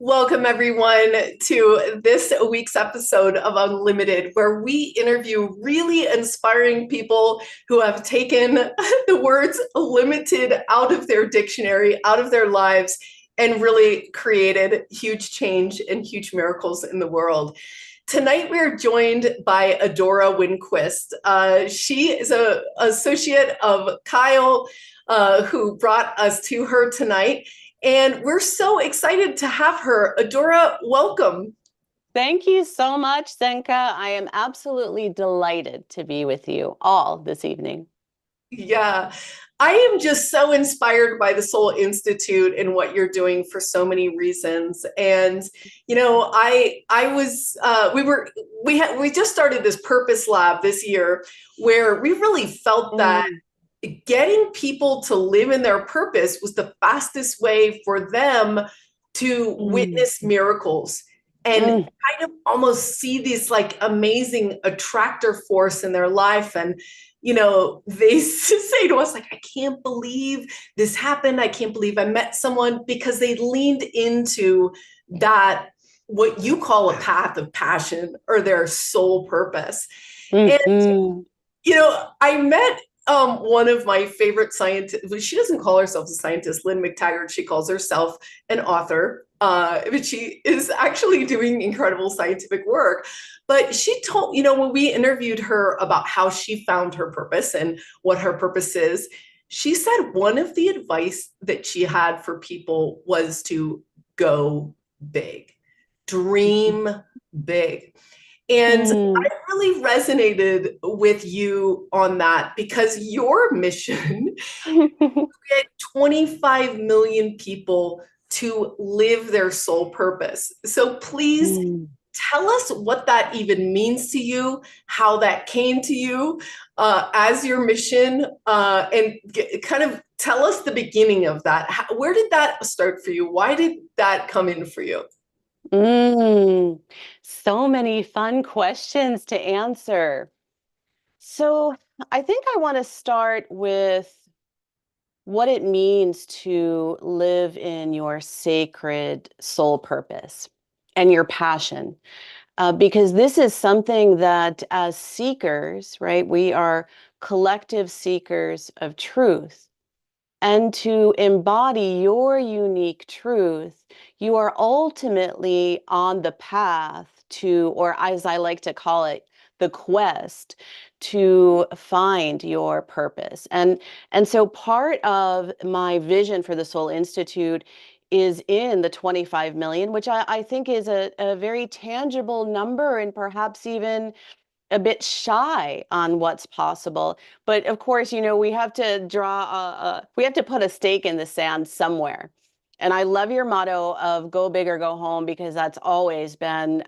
Welcome, everyone, to this week's episode of Unlimited, where we interview really inspiring people who have taken the words limited out of their dictionary, out of their lives, and really created huge change and huge miracles in the world. Tonight, we're joined by Adora Winquist. She is an associate of Kyle, who brought us to her tonight. And we're so excited to have her. Adora, welcome. Thank you so much, Zenka. I am absolutely delighted to be with you all this evening. Yeah, I am just so inspired by the Soul Institute and what you're doing for so many reasons. And I was we just started this purpose lab this year where we really felt that getting people to live in their purpose was the fastest way for them to witness miracles and kind of almost see this like amazing attractor force in their life. And they say to us, like, I can't believe this happened. I can't believe I met someone, because they leaned into that, what you call a path of passion or their soul purpose. And I met one of my favorite scientists. She doesn't call herself a scientist, Lynn McTaggart. She calls herself an author, but she is actually doing incredible scientific work. But she told, when we interviewed her about how she found her purpose and what her purpose is, she said one of the advice that she had for people was to go big, dream big. And I really resonated with you on that, because your mission is to get 25 million people to live their soul purpose. So please tell us what that even means to you, how that came to you as your mission, and kind of tell us the beginning of that. Where did that start for you? Why did that come in for you? So many fun questions to answer. So I think I want to start with what it means to live in your sacred soul purpose and your passion. Because this is something that, as seekers, right, we are collective seekers of truth. And to embody your unique truth, you are ultimately on the path to, or as I like to call it, the quest to find your purpose. And so part of my vision for the Soul Institute is in the 25 million, which I think is a very tangible number, and perhaps even a bit shy on what's possible. But of course, we have to we have to put a stake in the sand somewhere. And I love your motto of go big or go home, because that's always been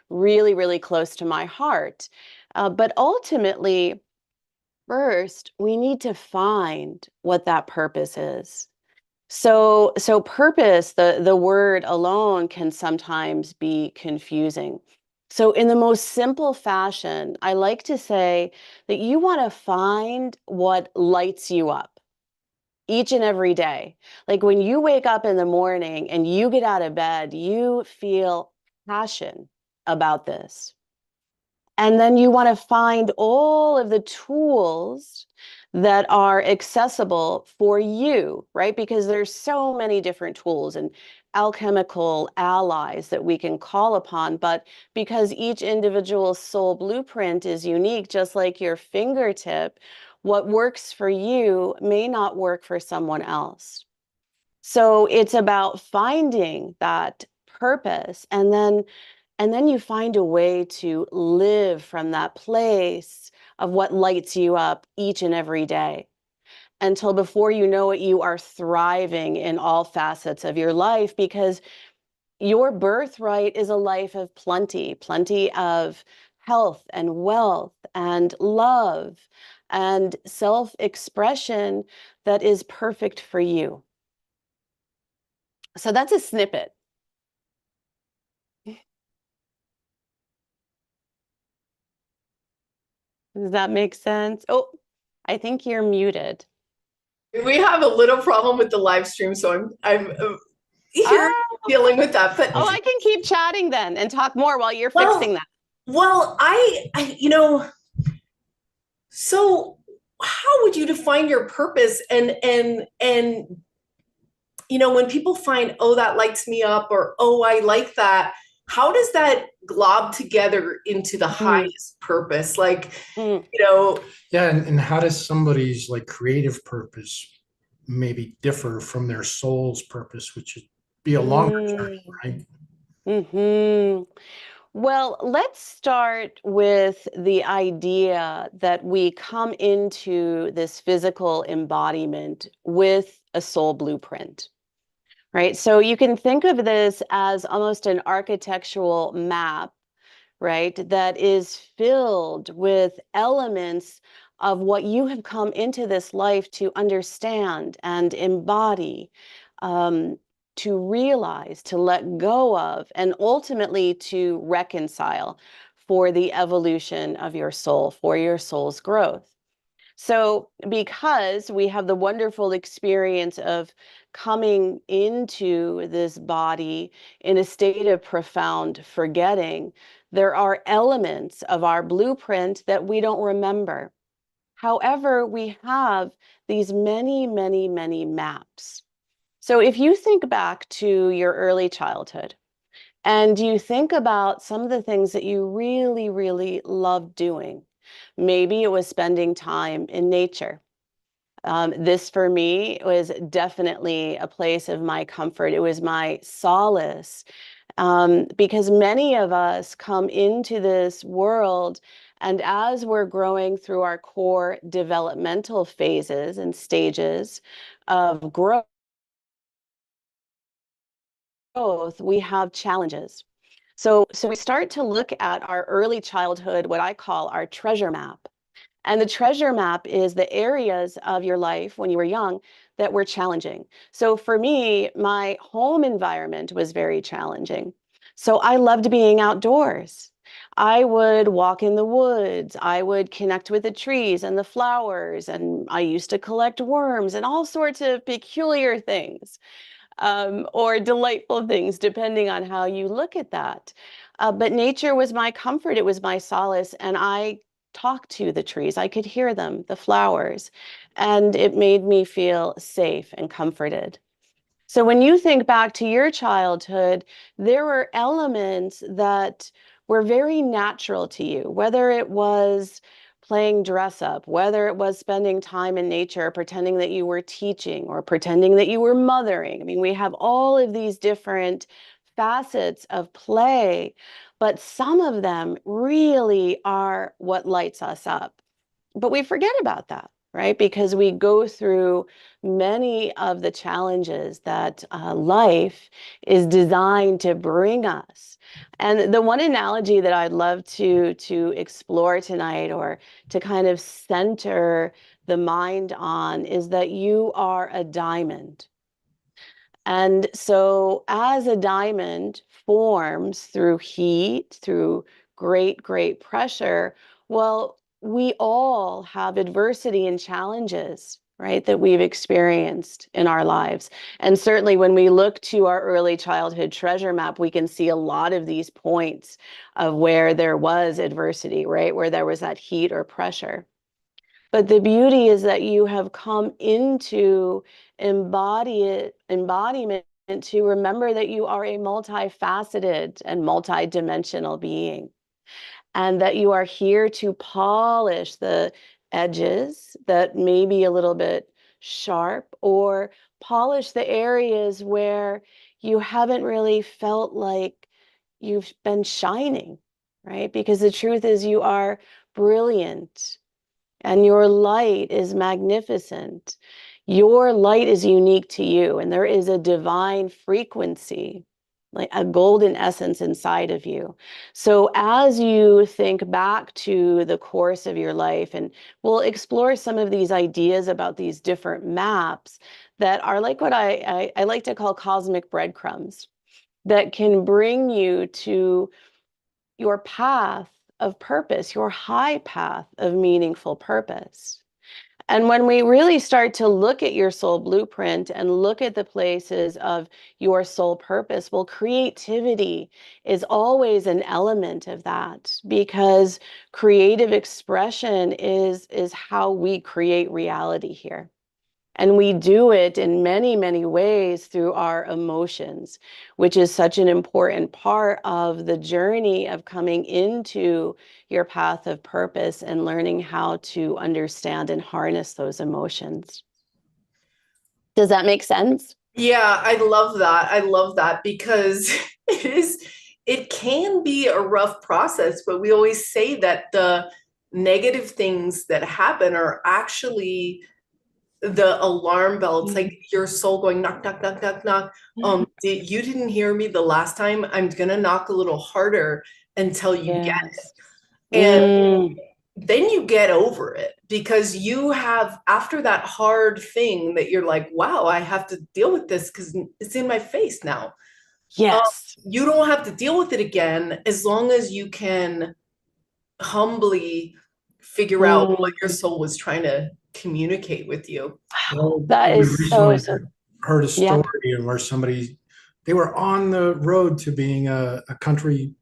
really, really close to my heart. But ultimately, first, we need to find what that purpose is. So purpose, the word alone can sometimes be confusing. So in the most simple fashion, I like to say that you want to find what lights you up each and every day. Like when you wake up in the morning and you get out of bed, you feel passion about this. And then you want to find all of the tools that are accessible for you, right? Because there's so many different tools and alchemical allies that we can call upon. But because each individual soul blueprint is unique, just like your fingertip, what works for you may not work for someone else. So it's about finding that purpose, and then you find a way to live from that place of what lights you up each and every day, until before you know it, you are thriving in all facets of your life, because your birthright is a life of plenty, plenty of health and wealth and love and self-expression that is perfect for you. So that's a snippet. Does that make sense? Oh, I think you're muted. We have a little problem with the live stream, so I'm Ah, here. dealing with that. But Oh, I can keep chatting then and talk more while you're fixing well, that. well, so how would you define your purpose? And when people find, oh, that lights me up, or oh, I like that, how does that glob together into the Mm, highest purpose? Like, mm, you know, Yeah, and how does somebody's like creative purpose maybe differ from their soul's purpose, which would be a longer journey, mm, right? hmm. Well, let's start with the idea that we come into this physical embodiment with a soul blueprint, right? So you can think of this as almost an architectural map, right? That is filled with elements of what you have come into this life to understand and embody, um, to realize, to let go of, and ultimately to reconcile for the evolution of your soul, for your soul's growth. So, because we have the wonderful experience of coming into this body in a state of profound forgetting, there are elements of our blueprint that we don't remember. However, we have these many, many, many maps. So, if you think back to your early childhood and you think about some of the things that you really, really loved doing, maybe it was spending time in nature. This for me was definitely a place of my comfort. It was my solace, because many of us come into this world, and as we're growing through our core developmental phases and stages of growth, we have challenges. So we start to look at our early childhood, what I call our treasure map. And the treasure map is the areas of your life when you were young that were challenging. So for me, my home environment was very challenging. So I loved being outdoors. I would walk in the woods. I would connect with the trees and the flowers. And I used to collect worms and all sorts of peculiar things, or delightful things, depending on how you look at that. But nature was my comfort, it was my solace, and I talked to the trees. I could hear them, the flowers, and it made me feel safe and comforted. So when you think back to your childhood, there were elements that were very natural to you, whether it was playing dress up, whether it was spending time in nature, pretending that you were teaching or pretending that you were mothering. I mean, we have all of these different facets of play, but some of them really are what lights us up. But we forget about that, right? Because we go through many of the challenges that life is designed to bring us. And the one analogy that I'd love to explore tonight, or to kind of center the mind on, is that you are a diamond. And so, as a diamond forms through heat, through great, great pressure, well, we all have adversity and challenges, right, that we've experienced in our lives. And certainly, when we look to our early childhood treasure map, we can see a lot of these points of where there was adversity, right, where there was that heat or pressure. But the beauty is that you have come into embodiment to remember that you are a multifaceted and multidimensional being, and that you are here to polish the edges that may be a little bit sharp, or polish the areas where you haven't really felt like you've been shining, right? Because the truth is, you are brilliant and your light is magnificent. Your light is unique to you, and there is a divine frequency, like a golden essence inside of you. So, as you think back to the course of your life, and we'll explore some of these ideas about these different maps that are like what I like to call cosmic breadcrumbs, that can bring you to your path of purpose, your high path of meaningful purpose. And when we really start to look at your soul blueprint and look at the places of your soul purpose, well, creativity is always an element of that, because creative expression is how we create reality here. And we do it in many, many ways through our emotions, which is such an important part of the journey of coming into your path of purpose and learning how to understand and harness those emotions. Does that make sense? Yeah, I love that. I love that because it can be a rough process, but we always say that the negative things that happen are actually the alarm bell. It's like your soul going knock, knock, knock, knock, knock. You didn't hear me the last time. I'm gonna knock a little harder until you get Yes. it. And then you get over it because you have, after that hard thing that you're like, wow, I have to deal with this because it's in my face now. Yes. You don't have to deal with it again as long as you can humbly figure out what your soul was trying to communicate with you. Well, That we is so, recently so, heard a yeah. story of where they were on the road to being a country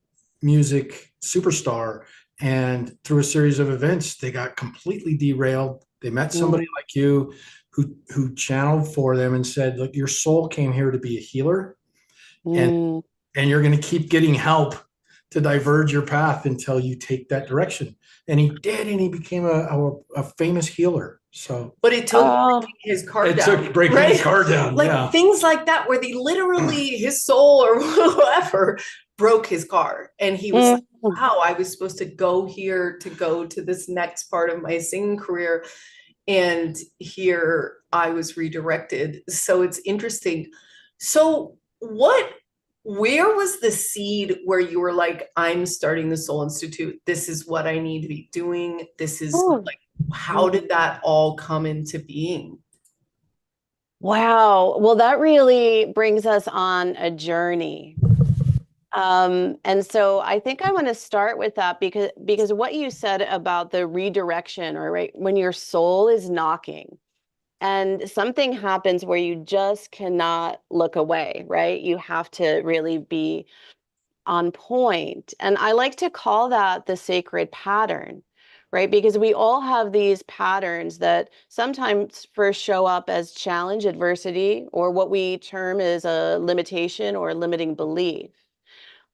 music superstar. And through a series of events, they got completely derailed. They met somebody like you who channeled for them and said, look, your soul came here to be a healer, and you're going to keep getting help to diverge your path until you take that direction. And he did, and he became a famous healer. So, but it took breaking his car it down. took breaking his car down. Like Yeah. things like that, where they literally, his soul or whoever broke his car. And he was like, wow, I was supposed to go here to go to this next part of my singing career. And here I was redirected. So it's interesting. So where was the seed where you were like, I'm starting the Soul Institute. This is what I need to be doing. This is like, how did that all come into being? Wow. Well, that really brings us on a journey. And so I think I want to start with that because what you said about the redirection, or right when your soul is knocking and something happens where you just cannot look away, right? You have to really be on point. And I like to call that the sacred pattern, right? Because we all have these patterns that sometimes first show up as challenge, adversity, or what we term as a limitation or limiting belief.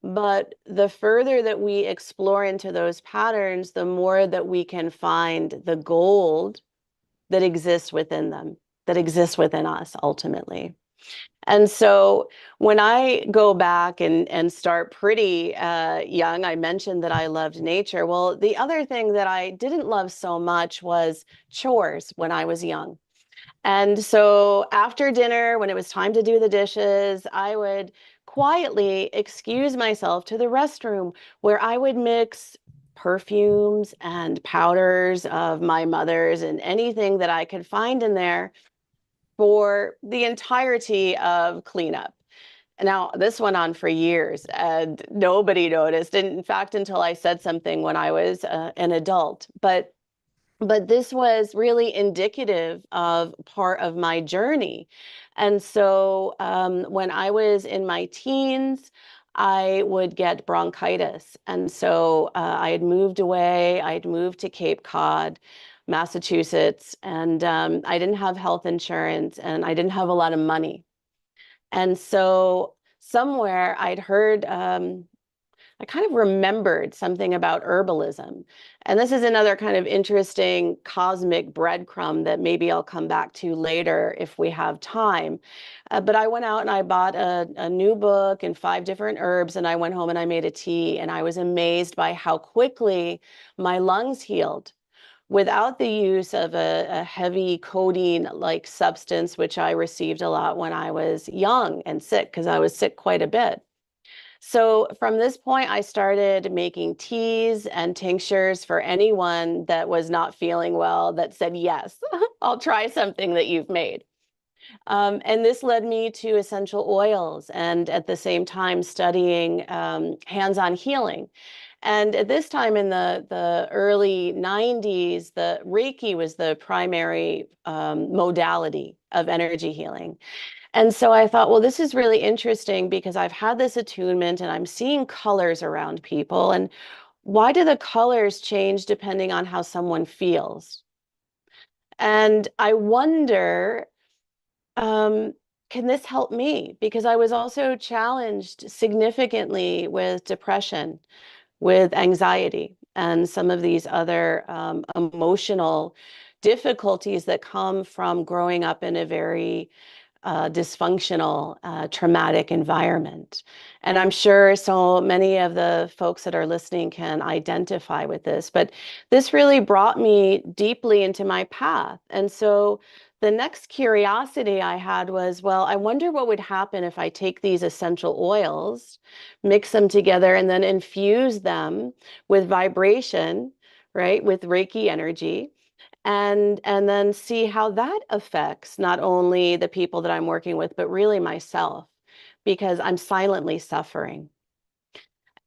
But the further that we explore into those patterns, the more that we can find the gold that exists within them, that exists within us ultimately. And so when I go back and start pretty young, I mentioned that I loved nature. Well, the other thing that I didn't love so much was chores when I was young. And so after dinner, when it was time to do the dishes, I would quietly excuse myself to the restroom, where I would mix perfumes and powders of my mother's and anything that I could find in there for the entirety of cleanup. Now, this went on for years and nobody noticed. And in fact, until I said something when I was an adult. But this was really indicative of part of my journey. And so when I was in my teens, I would get bronchitis. And so I had moved away. I had moved to Cape Cod, Massachusetts, and I didn't have health insurance and I didn't have a lot of money. And so somewhere I'd heard, I kind of remembered something about herbalism. And this is another kind of interesting cosmic breadcrumb that maybe I'll come back to later if we have time. But I went out and I bought a new book and 5 different herbs, and I went home and I made a tea. And I was amazed by how quickly my lungs healed without the use of a heavy codeine like substance, which I received a lot when I was young and sick, because I was sick quite a bit. So from this point, I started making teas and tinctures for anyone that was not feeling well that said, yes, I'll try something that you've made. And this led me to essential oils and at the same time studying hands-on healing. And at this time in the early 90s, the Reiki was the primary modality of energy healing. And so I thought, well, this is really interesting because I've had this attunement and I'm seeing colors around people. And why do the colors change depending on how someone feels? And I wonder, um, can this help me? Because I was also challenged significantly with depression, with anxiety, and some of these other emotional difficulties that come from growing up in a very dysfunctional, traumatic environment. And I'm sure so many of the folks that are listening can identify with this, but this really brought me deeply into my path. And so the next curiosity I had was, well, I wonder what would happen if I take these essential oils, mix them together, and then infuse them with vibration, right, with Reiki energy, and then see how that affects not only the people that I'm working with, but really myself, because I'm silently suffering.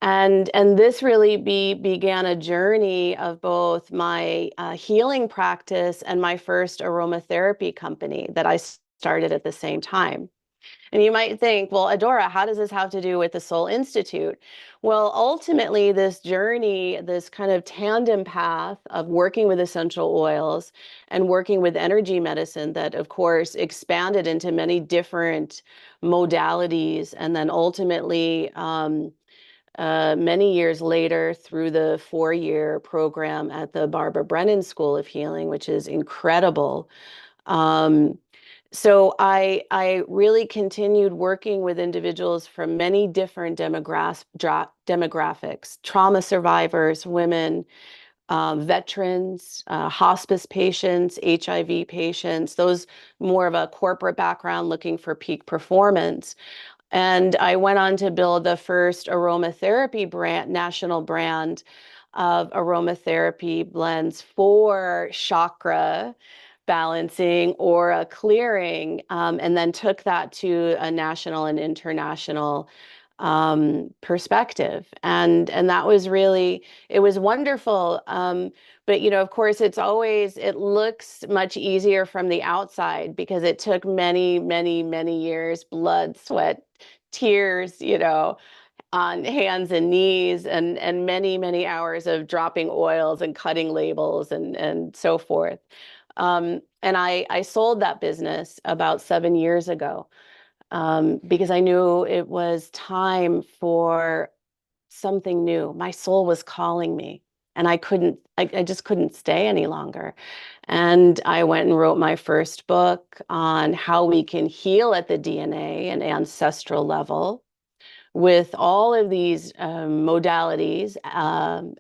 And this really began a journey of both my healing practice and my first aromatherapy company that I started at the same time. And you might think, well, Adora, how does this have to do with the Soul Institute? Well, ultimately, this journey, this kind of tandem path of working with essential oils and working with energy medicine that, of course, expanded into many different modalities. And then ultimately, many years later, through the 4-year program at the Barbara Brennan School of Healing, which is incredible. Um, so I really continued working with individuals from many different demographics, trauma survivors, women, veterans, hospice patients, HIV patients, those more of a corporate background looking for peak performance. And I went on to build the first aromatherapy brand, national brand of aromatherapy blends for chakra balancing or a clearing, and then took that to a national and international perspective. And that was really, it was wonderful. But, you know, of course, it looks much easier from the outside because it took many, many, many years, blood, sweat, tears, you know, on hands and knees, and many, many hours of dropping oils and cutting labels and so forth. And I sold that business about 7 years ago, because I knew it was time for something new. My soul was calling me, and I just couldn't stay any longer. And I went and wrote my first book on how we can heal at the DNA and ancestral level with all of these modalities,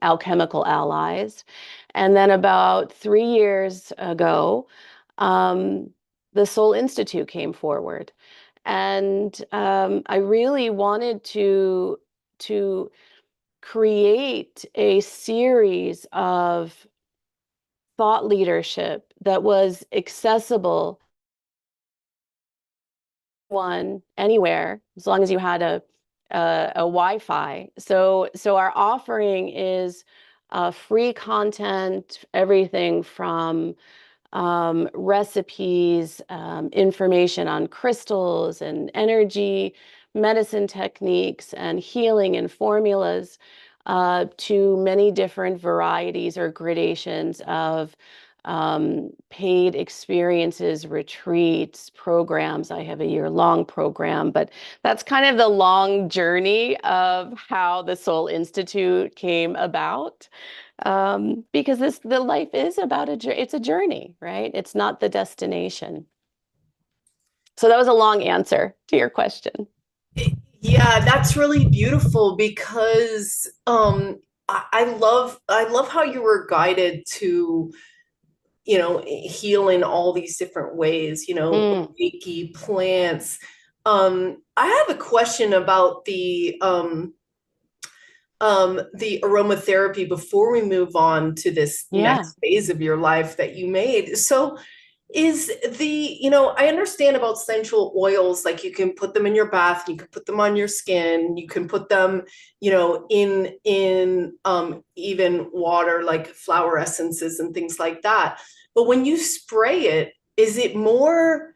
alchemical allies. And then about 3 years ago, the Soul Institute came forward. And I really wanted to create a series of thought leadership that was accessible one anywhere as long as you had a Wi-Fi. So our offering is free content, everything from recipes, information on crystals and energy, medicine techniques, and healing and formulas, to many different varieties or gradations of paid experiences, retreats, programs. I have a year-long program, but that's kind of the long journey of how the Soul Institute came about. Because the life is about it's a journey, right? It's not the destination. So that was a long answer to your question. Yeah, that's really beautiful because I love how you were guided to, you know, heal in all these different ways, you know, Mm, Reiki, plants. I have a question about the aromatherapy before we move on to this yeah. next phase of your life that you made. So is I understand about essential oils, like you can put them in your bath, you can put them on your skin, you can put them, in even water, like flower essences and things like that. But when you spray it, is it more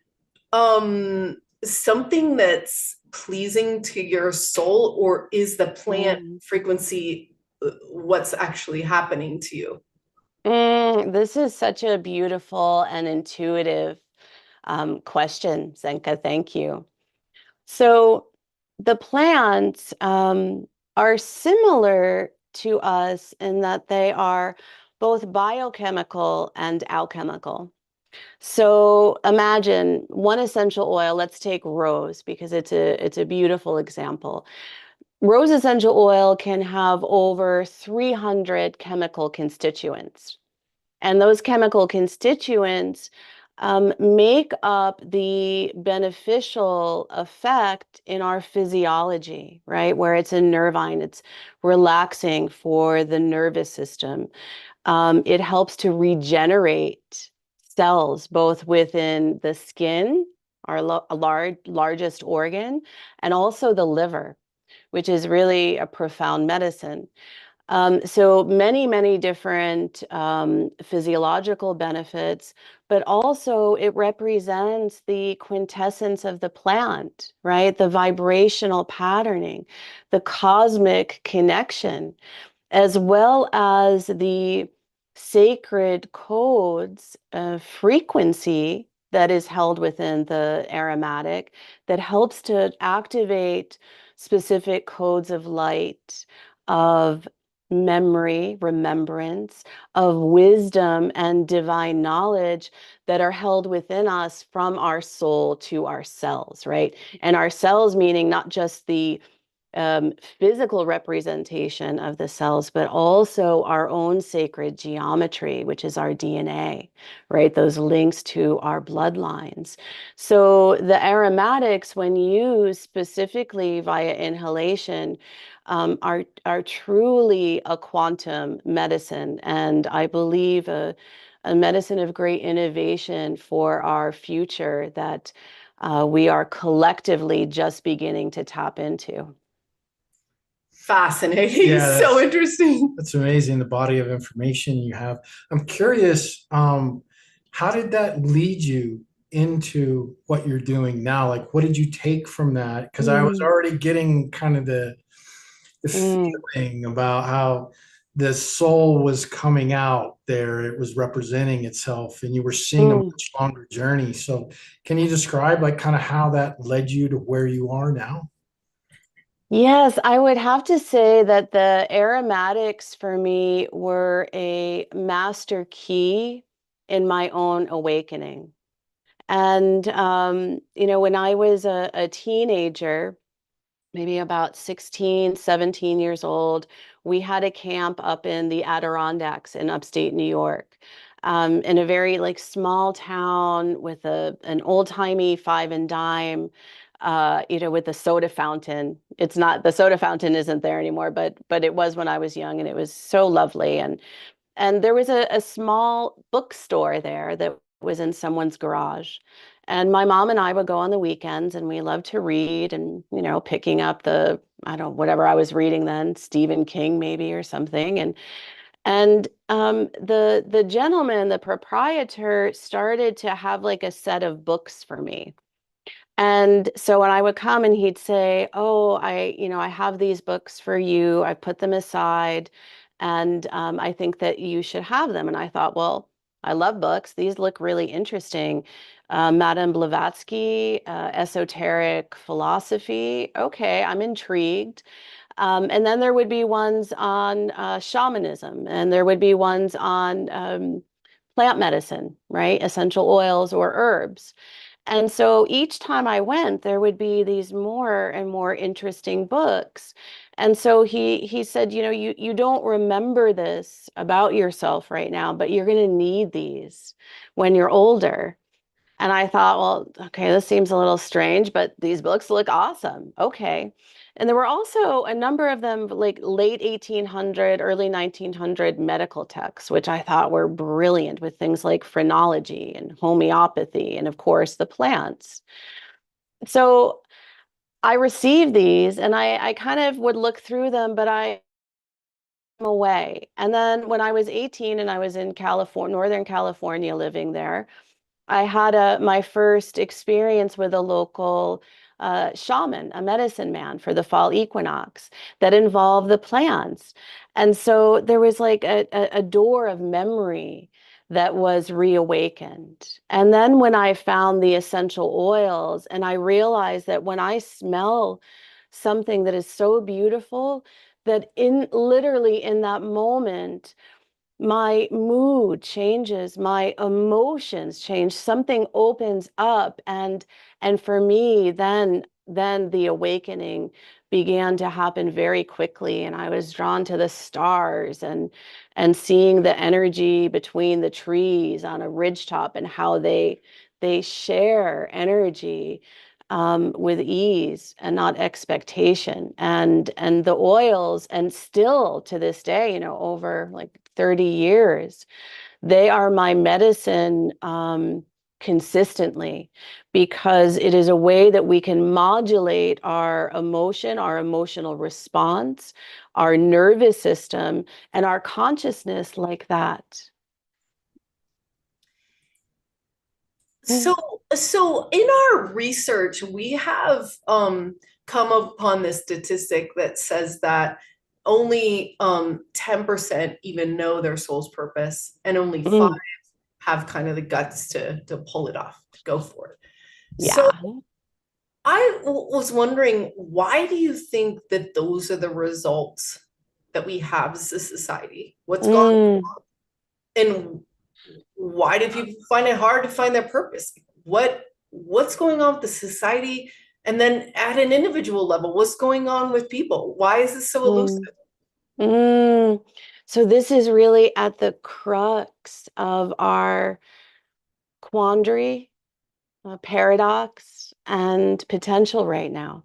something that's pleasing to your soul, or is the plant Mm. frequency what's actually happening to you? This is such a beautiful and intuitive question, Zenka. Thank you. So the plants are similar to us in that they are both biochemical and alchemical. So imagine one essential oil. Let's take rose because it's a beautiful example. Rose essential oil can have over 300 chemical constituents. And those chemical constituents make up the beneficial effect in our physiology, right? Where it's a nervine, it's relaxing for the nervous system. It helps to regenerate cells, both within the skin, our largest organ, and also the liver, which is really a profound medicine. So many, many different physiological benefits, but also it represents the quintessence of the plant, right? The vibrational patterning, the cosmic connection, as well as the sacred codes of frequency that is held within the aromatic that helps to activate specific codes of light, of memory, remembrance, of wisdom and divine knowledge that are held within us from our soul to our cells, right? And our cells meaning not just the physical representation of the cells, but also our own sacred geometry, which is our DNA, right? Those links to our bloodlines. So the aromatics, when used specifically via inhalation, are truly a quantum medicine, and I believe a medicine of great innovation for our future that we are collectively just beginning to tap into. Fascinating. Yeah, So interesting. that's amazing. The body of information you have. I'm curious, how did that lead you into what you're doing now? Like, what did you take from that? Because I was Mm, already getting kind of the mm, feeling about how the soul was coming out there. It was representing itself, and you were seeing a mm. much longer journey. So, can you describe like kind of how that led you to where you are now? Yes, I would have to say that the aromatics for me were a master key in my own awakening. And, when I was a teenager, maybe about 16, 17 years old, we had a camp up in the Adirondacks in upstate New York, in a very like small town with an old-timey five and dime, with a soda fountain. It's not, the soda fountain isn't there anymore, but it was when I was young, and it was so lovely. And there was a small bookstore there that was in someone's garage. And my mom and I would go on the weekends, and we loved to read and, picking up I don't know, whatever I was reading then, Stephen King maybe or something. And the gentleman, the proprietor, started to have like a set of books for me. And so when I would come and he'd say, "Oh, I have these books for you. I put them aside, and I think that you should have them." And I thought, well, I love books. These look really interesting. Madame Blavatsky, esoteric philosophy. Okay, I'm intrigued. And then there would be ones on shamanism, and there would be ones on plant medicine, right? Essential oils or herbs. And so each time I went, there would be these more and more interesting books. And so he said, you don't remember this about yourself right now, but you're going to need these when you're older. And I thought, well, okay, this seems a little strange, but these books look awesome. Okay. And there were also a number of them, like late 1800, early 1900 medical texts, which I thought were brilliant with things like phrenology and homeopathy, and of course the plants. So I received these and I kind of would look through them, but I away. And then when I was 18 and I was in California, Northern California, living there, I had my first experience with a local shaman, a medicine man for the fall equinox that involved the plants. And so there was like a door of memory that was reawakened. And then when I found the essential oils, and I realized that when I smell something that is so beautiful, that in literally in that moment, my mood changes, my emotions change, something opens up, and for me then the awakening began to happen very quickly, and I was drawn to the stars and seeing the energy between the trees on a ridgetop and how they share energy with ease and not expectation, and the oils, and still to this day, over like 30 years, they are my medicine consistently, because it is a way that we can modulate our emotion, our emotional response, our nervous system, and our consciousness like that. So in our research, we have come upon this statistic that says that only 10% even know their soul's purpose, and only 5 Mm, have kind of the guts to pull it off, to go for it. So yeah. was wondering, why do you think that those are the results that we have as a society? What's gone, Mm, and why do people find it hard to find their purpose? What's going on with the society? And then at an individual level, what's going on with people? Why is this so elusive? mm, mm. So this is really at the crux of our quandary, paradox, and potential right now.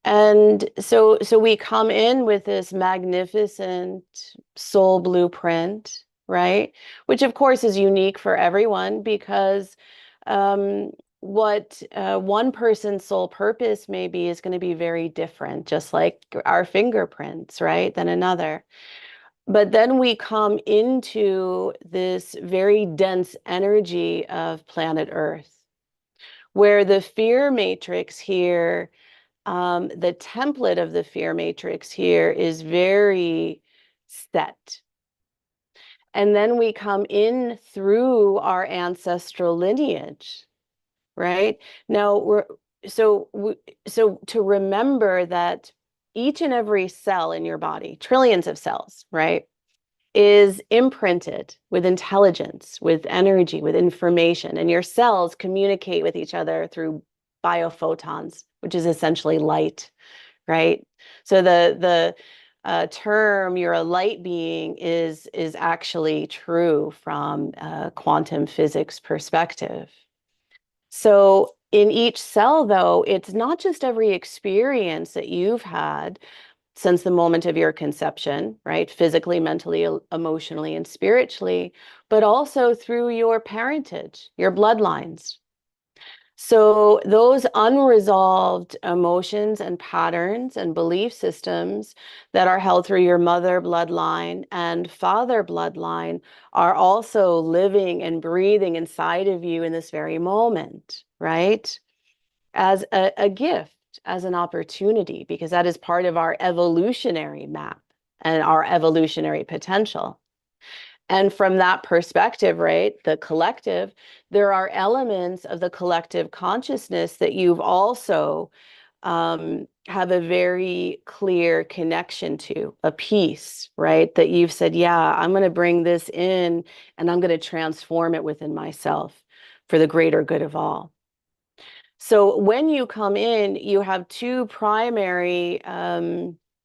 And so we come in with this magnificent soul blueprint, right? Which of course is unique for everyone, because what one person's soul purpose may be is going to be very different, just like our fingerprints, right, than another. But then we come into this very dense energy of planet Earth, where the fear matrix here, the template of the fear matrix here is very set. And then we come in through our ancestral lineage, right? Now, so to remember that each and every cell in your body, trillions of cells, right, is imprinted with intelligence, with energy, with information, and your cells communicate with each other through biophotons, which is essentially light, right? So the term "you're a light being" is actually true from a quantum physics perspective. So in each cell, though, it's not just every experience that you've had since the moment of your conception, right? Physically, mentally, emotionally, and spiritually, but also through your parentage, your bloodlines. So those unresolved emotions and patterns and belief systems that are held through your mother bloodline and father bloodline are also living and breathing inside of you in this very moment, right? As a gift, as an opportunity, because that is part of our evolutionary map and our evolutionary potential. And from that perspective, right, the collective, there are elements of the collective consciousness that you've also have a very clear connection to, a piece, right, that you've said, yeah, I'm going to bring this in and I'm going to transform it within myself for the greater good of all. So when you come in, you have two primary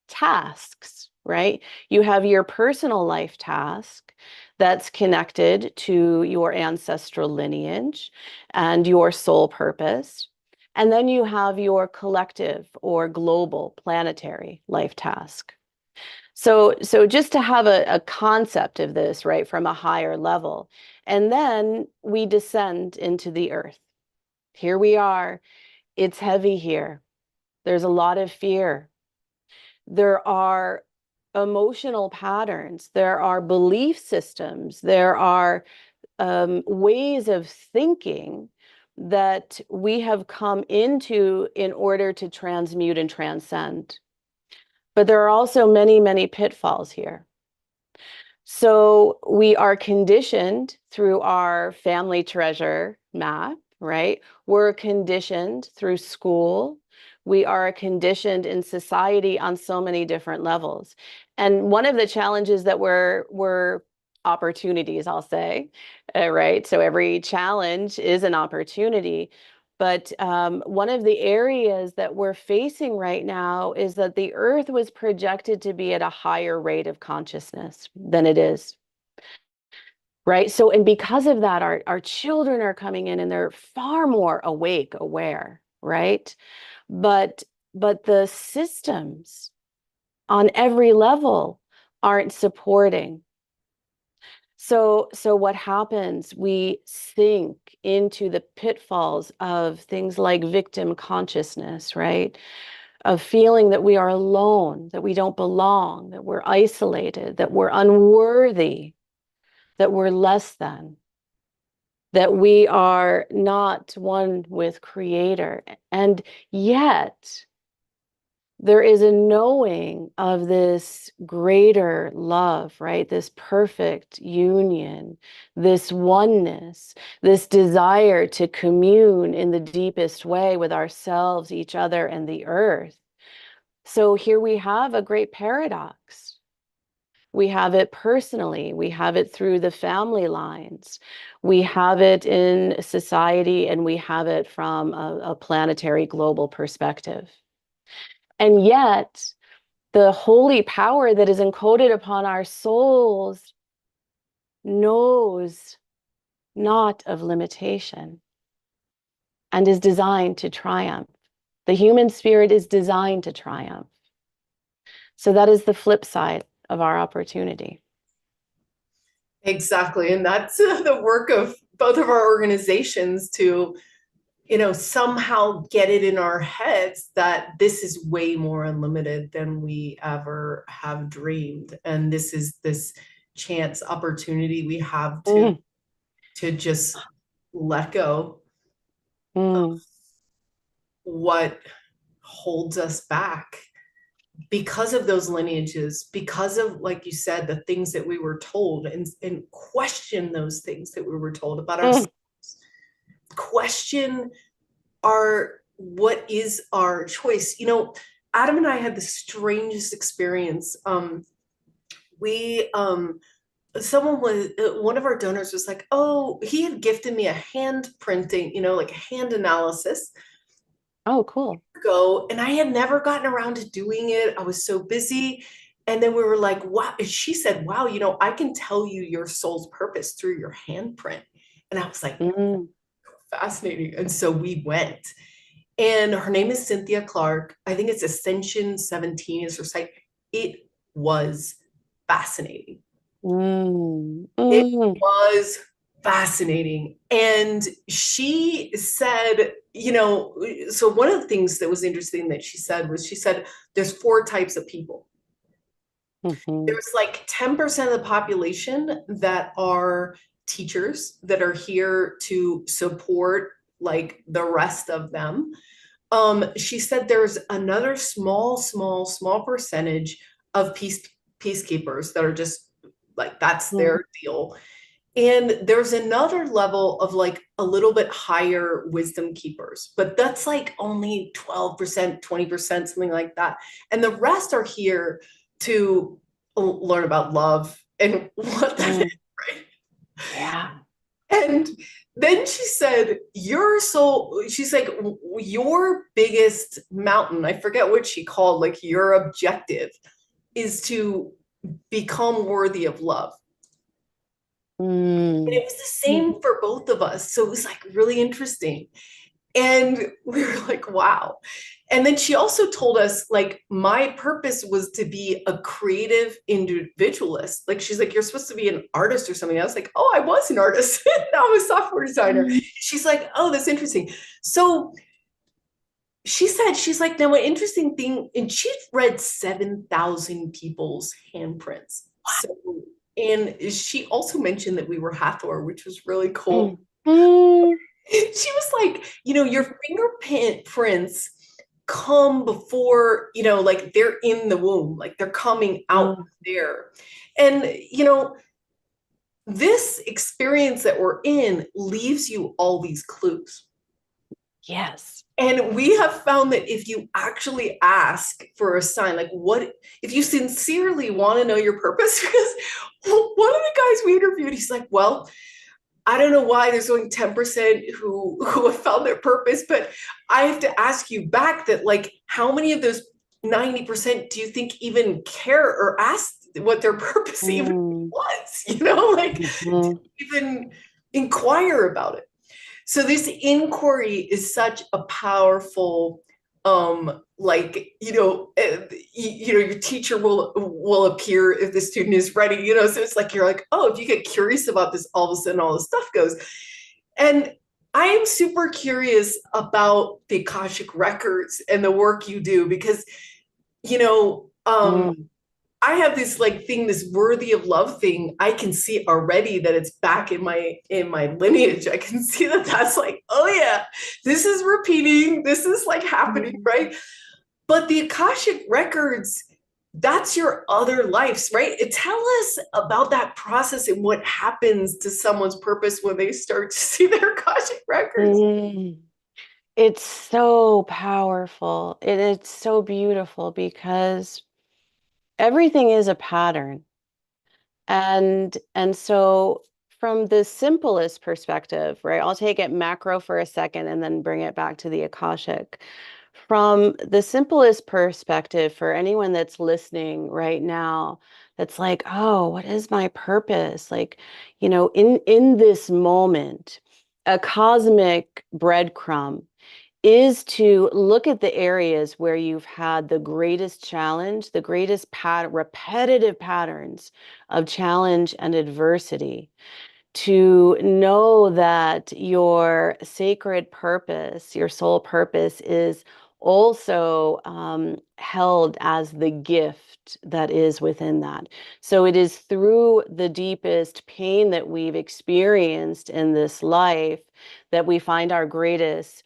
tasks, right? You have your personal life task that's connected to your ancestral lineage and your soul purpose. And then you have your collective or global planetary life task. So just to have a concept of this, right, from a higher level, and then we descend into the earth. Here we are. It's heavy here. There's a lot of fear. There are emotional patterns. There are belief systems. There are ways of thinking that we have come into in order to transmute and transcend. But there are also many, many pitfalls here. So we are conditioned through our family treasure map, right? We're conditioned through school. We are conditioned in society on so many different levels. And one of the challenges that we're opportunities, I'll say, right? So every challenge is an opportunity. But one of the areas that we're facing right now is that the Earth was projected to be at a higher rate of consciousness than it is. Right. So, and because of that, our children are coming in and they're far more awake, aware, right? But the systems on every level aren't supporting. So what happens? We sink into the pitfalls of things like victim consciousness, right? Of feeling that we are alone, that we don't belong, that we're isolated, that we're unworthy, that we're less than, that we are not one with Creator. And yet, there is a knowing of this greater love, right? This perfect union, this oneness, this desire to commune in the deepest way with ourselves, each other, and the earth. So here we have a great paradox. We have it personally, we have it through the family lines, we have it in society, and we have it from a planetary global perspective. And yet, the holy power that is encoded upon our souls knows not of limitation and is designed to triumph. The human spirit is designed to triumph. So that is the flip side of our opportunity. Exactly. And that's the work of both of our organizations to, somehow get it in our heads that this is way more unlimited than we ever have dreamed. And this is this chance opportunity we have to just let go of what holds us back because of those lineages, because of, like you said, the things that we were told, and question those things that we were told about ourselves. Question what is our choice. Adam and I had the strangest experience. One of our donors was like, oh, he had gifted me a hand printing, like a hand analysis. Oh, cool. And I had never gotten around to doing it. I was so busy. And then we were like, wow. And she said, wow, I can tell you your soul's purpose through your handprint. And I was like, fascinating. And so we went. And her name is Cynthia Clark. I think it's Ascension 17 is her site. It was fascinating. It was fascinating. And she said, so one of the things that was interesting that she said there's 4 types of people. There's like 10% of the population that are teachers that are here to support like the rest of them. She said there's another small percentage of peacekeepers that are just like, that's their deal. And there's another level of like a little bit higher wisdom keepers, but that's like only 12%, 20%, something like that. And the rest are here to learn about love and what that is, right? Yeah. And then she said, she's like, your biggest mountain, I forget what she called, like your objective is to become worthy of love. And it was the same for both of us. So it was like really interesting. And we were like, wow. And then she also told us, like, my purpose was to be a creative individualist. Like, she's like, you're supposed to be an artist or something. I was like, oh, I was an artist. Now I'm a software designer. She's like, oh, that's interesting. So she said, she's like, now an interesting thing, and she'd read 7,000 people's handprints. So, and she also mentioned that we were Hathor, which was really cool. Mm. She was like, your fingerprints come before, like they're in the womb, like they're coming out there. And, this experience that we're in leaves you all these clues. Yes. And we have found that if you actually ask for a sign, like if you sincerely want to know your purpose, because one of the guys we interviewed, he's like, well, I don't know why there's only 10% who have found their purpose, but I have to ask you back that, like, how many of those 90% do you think even care or ask what their purpose even was, like even inquire about it. So this inquiry is such a powerful, like, your teacher will appear if the student is ready, so it's like, you're like, oh, if you get curious about this, all of a sudden all this stuff goes. And I am super curious about the Akashic records and the work you do, because, I have this like thing, this worthy of love thing. I can see already that it's back in my lineage. I can see that that's like, oh yeah, this is repeating. This is like happening, right? But the Akashic records, that's your other lives, right? Tell us about that process and what happens to someone's purpose when they start to see their Akashic records. It's so powerful. It's so beautiful because everything is a pattern. And so from the simplest perspective, right? I'll take it macro for a second and then bring it back to the Akashic. From the simplest perspective, for anyone that's listening right now, that's like, oh, what is my purpose? Like, in this moment, a cosmic breadcrumb is to look at the areas where you've had the greatest challenge, the greatest repetitive patterns of challenge and adversity, to know that your sacred purpose, your soul purpose, is also held as the gift that is within that. So it is through the deepest pain that we've experienced in this life that we find our greatest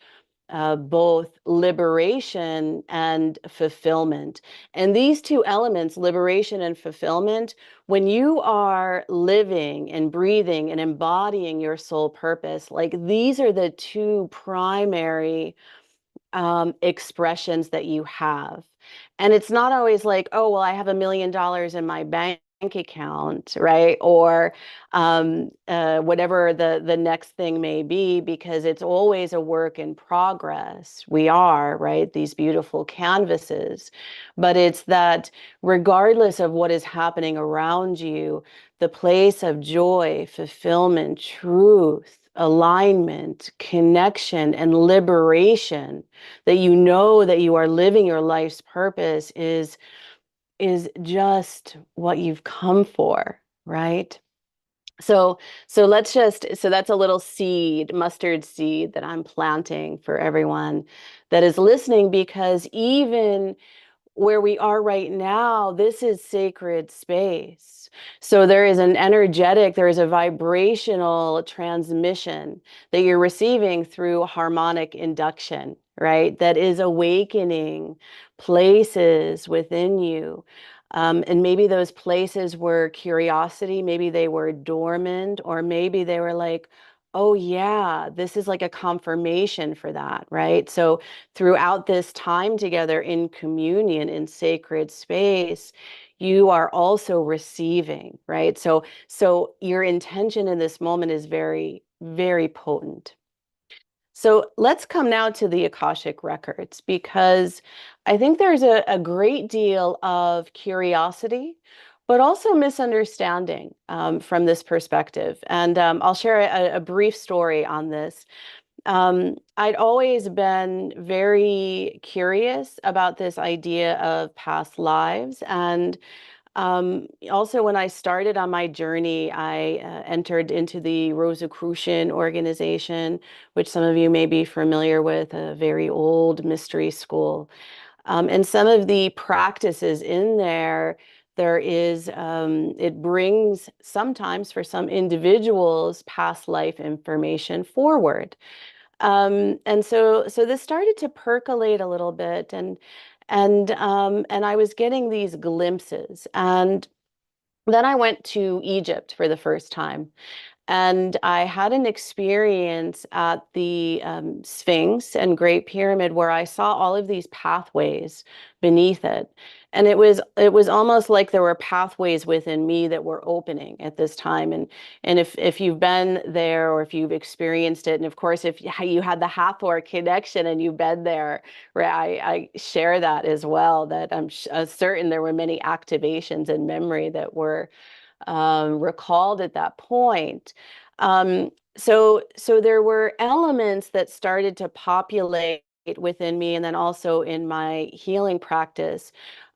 both liberation and fulfillment. And these two elements, liberation and fulfillment, when you are living and breathing and embodying your soul purpose, like these are the two primary expressions that you have. And it's not always like, oh, well, I have $1 million in my bank account, right? Or whatever the next thing may be, because it's always a work in progress. We are, right? These beautiful canvases. But it's that regardless of what is happening around you, the place of joy, fulfillment, truth, alignment, connection, and liberation, that you know that you are living your life's purpose, is just what you've come for, right? So that's a little seed, mustard seed, that I'm planting for everyone that is listening, because even where we are right now, this is sacred space. So there is there is a vibrational transmission that you're receiving through harmonic induction, right? That is awakening places within you. And maybe those places were curiosity, maybe they were dormant, or maybe they were like, oh yeah, this is like a confirmation for that, right? So throughout this time together in communion, in sacred space, you are also receiving, right? So your intention in this moment is very, very potent. So let's come now to the Akashic records, because I think there's a great deal of curiosity, but also misunderstanding from this perspective. And I'll share a brief story on this. I'd always been very curious about this idea of past lives. And also, when I started on my journey, I entered into the Rosicrucian organization, which some of you may be familiar with, a very old mystery school. And some of the practices in there, it brings sometimes for some individuals past life information forward. And so this started to percolate a little bit, and I was getting these glimpses. And then I went to Egypt for the first time. And I had an experience at the Sphinx and Great Pyramid where I saw all of these pathways beneath it. And it was almost like there were pathways within me that were opening at this time. And if you've been there or if you've experienced it, and of course if you had the Hathor connection and you've been there, right, I share that as well, that I'm certain there were many activations in memory that were recalled at that point. So there were elements that started to populate within me and then also in my healing practice.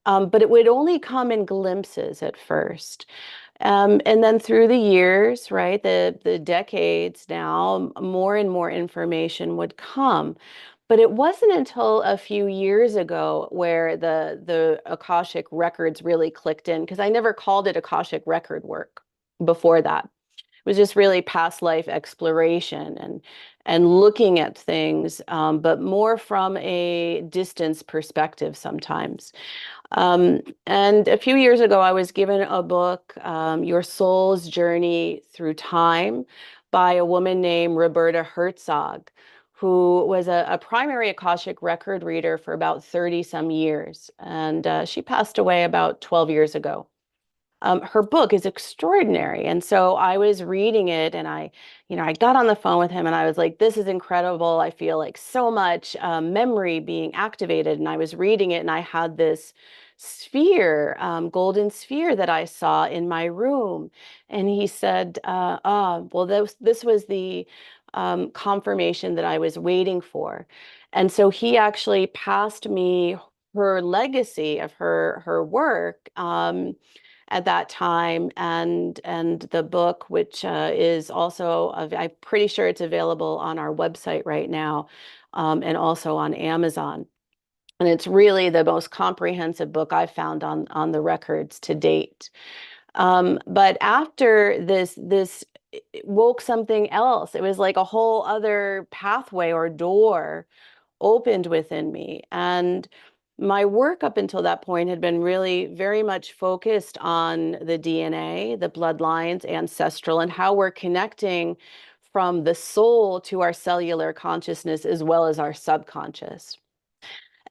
But it would only come in glimpses at first. And then through the years, right, the decades now, more and more information would come. But it wasn't until a few years ago where the Akashic records really clicked in, because I never called it Akashic record work before that. It was just really past life exploration and looking at things, but more from a distance perspective sometimes. And a few years ago, I was given a book, Your Soul's Journey Through Time, by a woman named Roberta Herzog, who was a primary Akashic record reader for about 30 some years. And she passed away about 12 years ago. Her book is extraordinary. And so I was reading it and I got on the phone with him and I was like, this is incredible. I feel like so much memory being activated. And I was reading it and I had this sphere, golden sphere that I saw in my room. And he said, well, this was the confirmation that I was waiting for. And so he actually passed me her legacy of her work. At that time, and the book, which is also I'm pretty sure it's available on our website right now, and also on Amazon. And it's really the most comprehensive book I've found on the records to date. But after this it woke something else. It was like a whole other pathway or door opened within me. And my work up until that point had been really very much focused on the DNA, the bloodlines, ancestral, and how we're connecting from the soul to our cellular consciousness as well as our subconscious.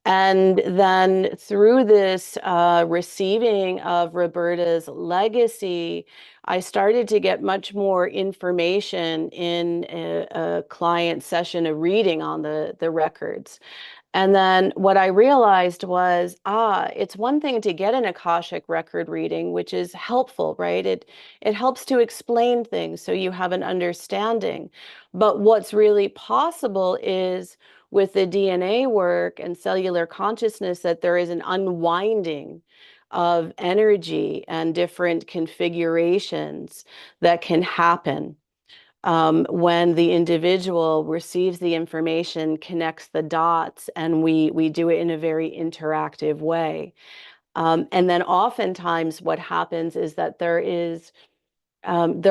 And then through this receiving of Roberta's legacy, I started to get much more information in a client session, a reading on the records. And then what I realized was, it's one thing to get an Akashic record reading, which is helpful, right? It helps to explain things so you have an understanding. But what's really possible is with the DNA work and cellular consciousness that there is an unwinding of energy and different configurations that can happen when the individual receives the information, connects the dots, and we do it in a very interactive way. And then oftentimes what happens is that there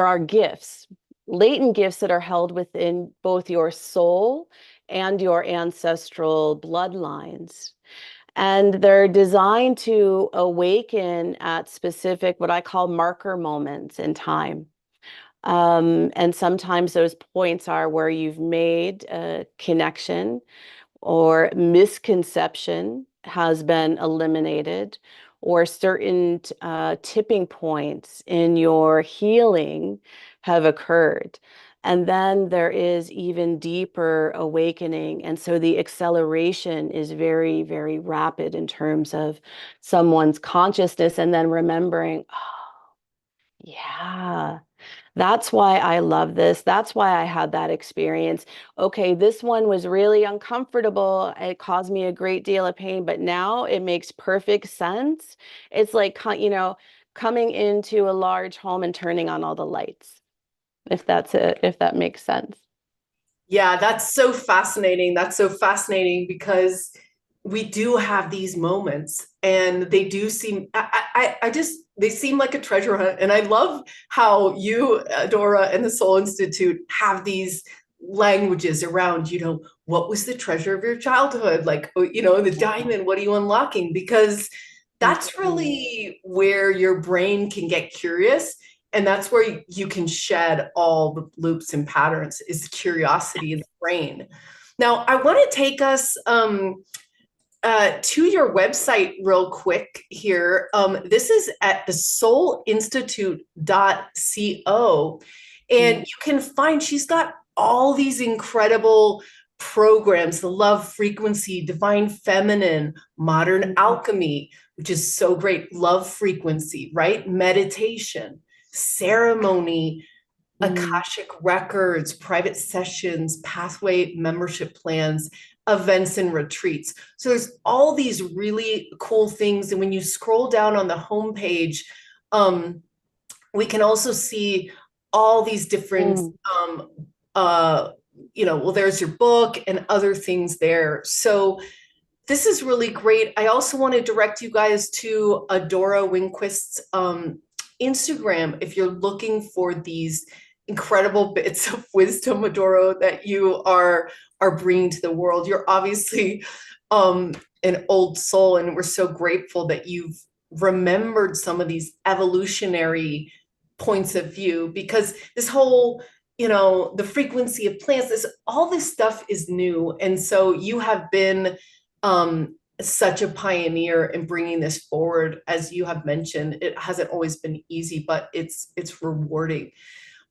are gifts, latent gifts that are held within both your soul and your ancestral bloodlines. And they're designed to awaken at specific, what I call marker moments in time. And sometimes those points are where you've made a connection or misconception has been eliminated, or certain tipping points in your healing have occurred. And then there is even deeper awakening. And so the acceleration is very, very rapid in terms of someone's consciousness, and then remembering, oh, yeah, That's why I love this. That's why I had that experience. Okay, this one was really uncomfortable. It caused me a great deal of pain, but now it makes perfect sense. It's like, coming into a large home and turning on all the lights, if that makes sense. Yeah, that's so fascinating. That's so fascinating because we do have these moments and they do seem, I just, they seem like a treasure hunt. And I love how you, Adora, and the Soul Institute have these languages around, what was the treasure of your childhood? Like, the diamond, what are you unlocking? Because that's really where your brain can get curious. And that's where you can shed all the loops and patterns, is curiosity in the brain. Now, I want to take us to your website real quick here. This is at thesoulinstitute.co. And you can find, she's got all these incredible programs: the love frequency, divine feminine, modern alchemy, which is so great, love frequency, right? Meditation, ceremony, Akashic records, private sessions, pathway membership plans, events and retreats. So there's all these really cool things. And when you scroll down on the homepage, we can also see all these different, there's your book and other things there. So this is really great. I also want to direct you guys to Adora Winquist's Instagram if you're looking for these incredible bits of wisdom, Adora, that you are bringing to the world. You're obviously an old soul, and we're so grateful that you've remembered some of these evolutionary points of view, because this whole, the frequency of plants, all this stuff is new. And so you have been such a pioneer in bringing this forward. As you have mentioned, it hasn't always been easy, but it's rewarding.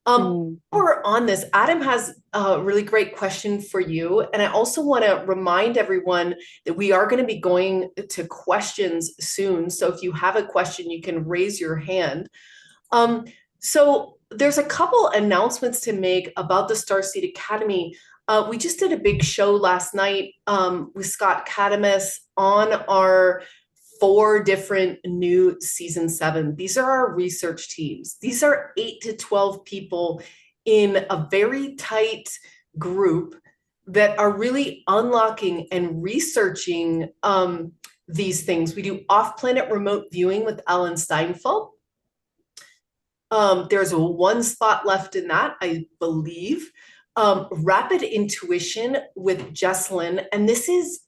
We're on this, Adam has a really great question for you. And I also want to remind everyone that we are going to be going to questions soon. So if you have a question, you can raise your hand. So there's a couple announcements to make about the Starseed Academy. We just did a big show last night with Scott Cadamus on our 4 different new season 7. These are our research teams. These are 8 to 12 people in a very tight group that are really unlocking and researching these things. We do off-planet remote viewing with Alan Steinfeld. There's 1 spot left in that, I believe. Rapid intuition with Jessalyn. And this is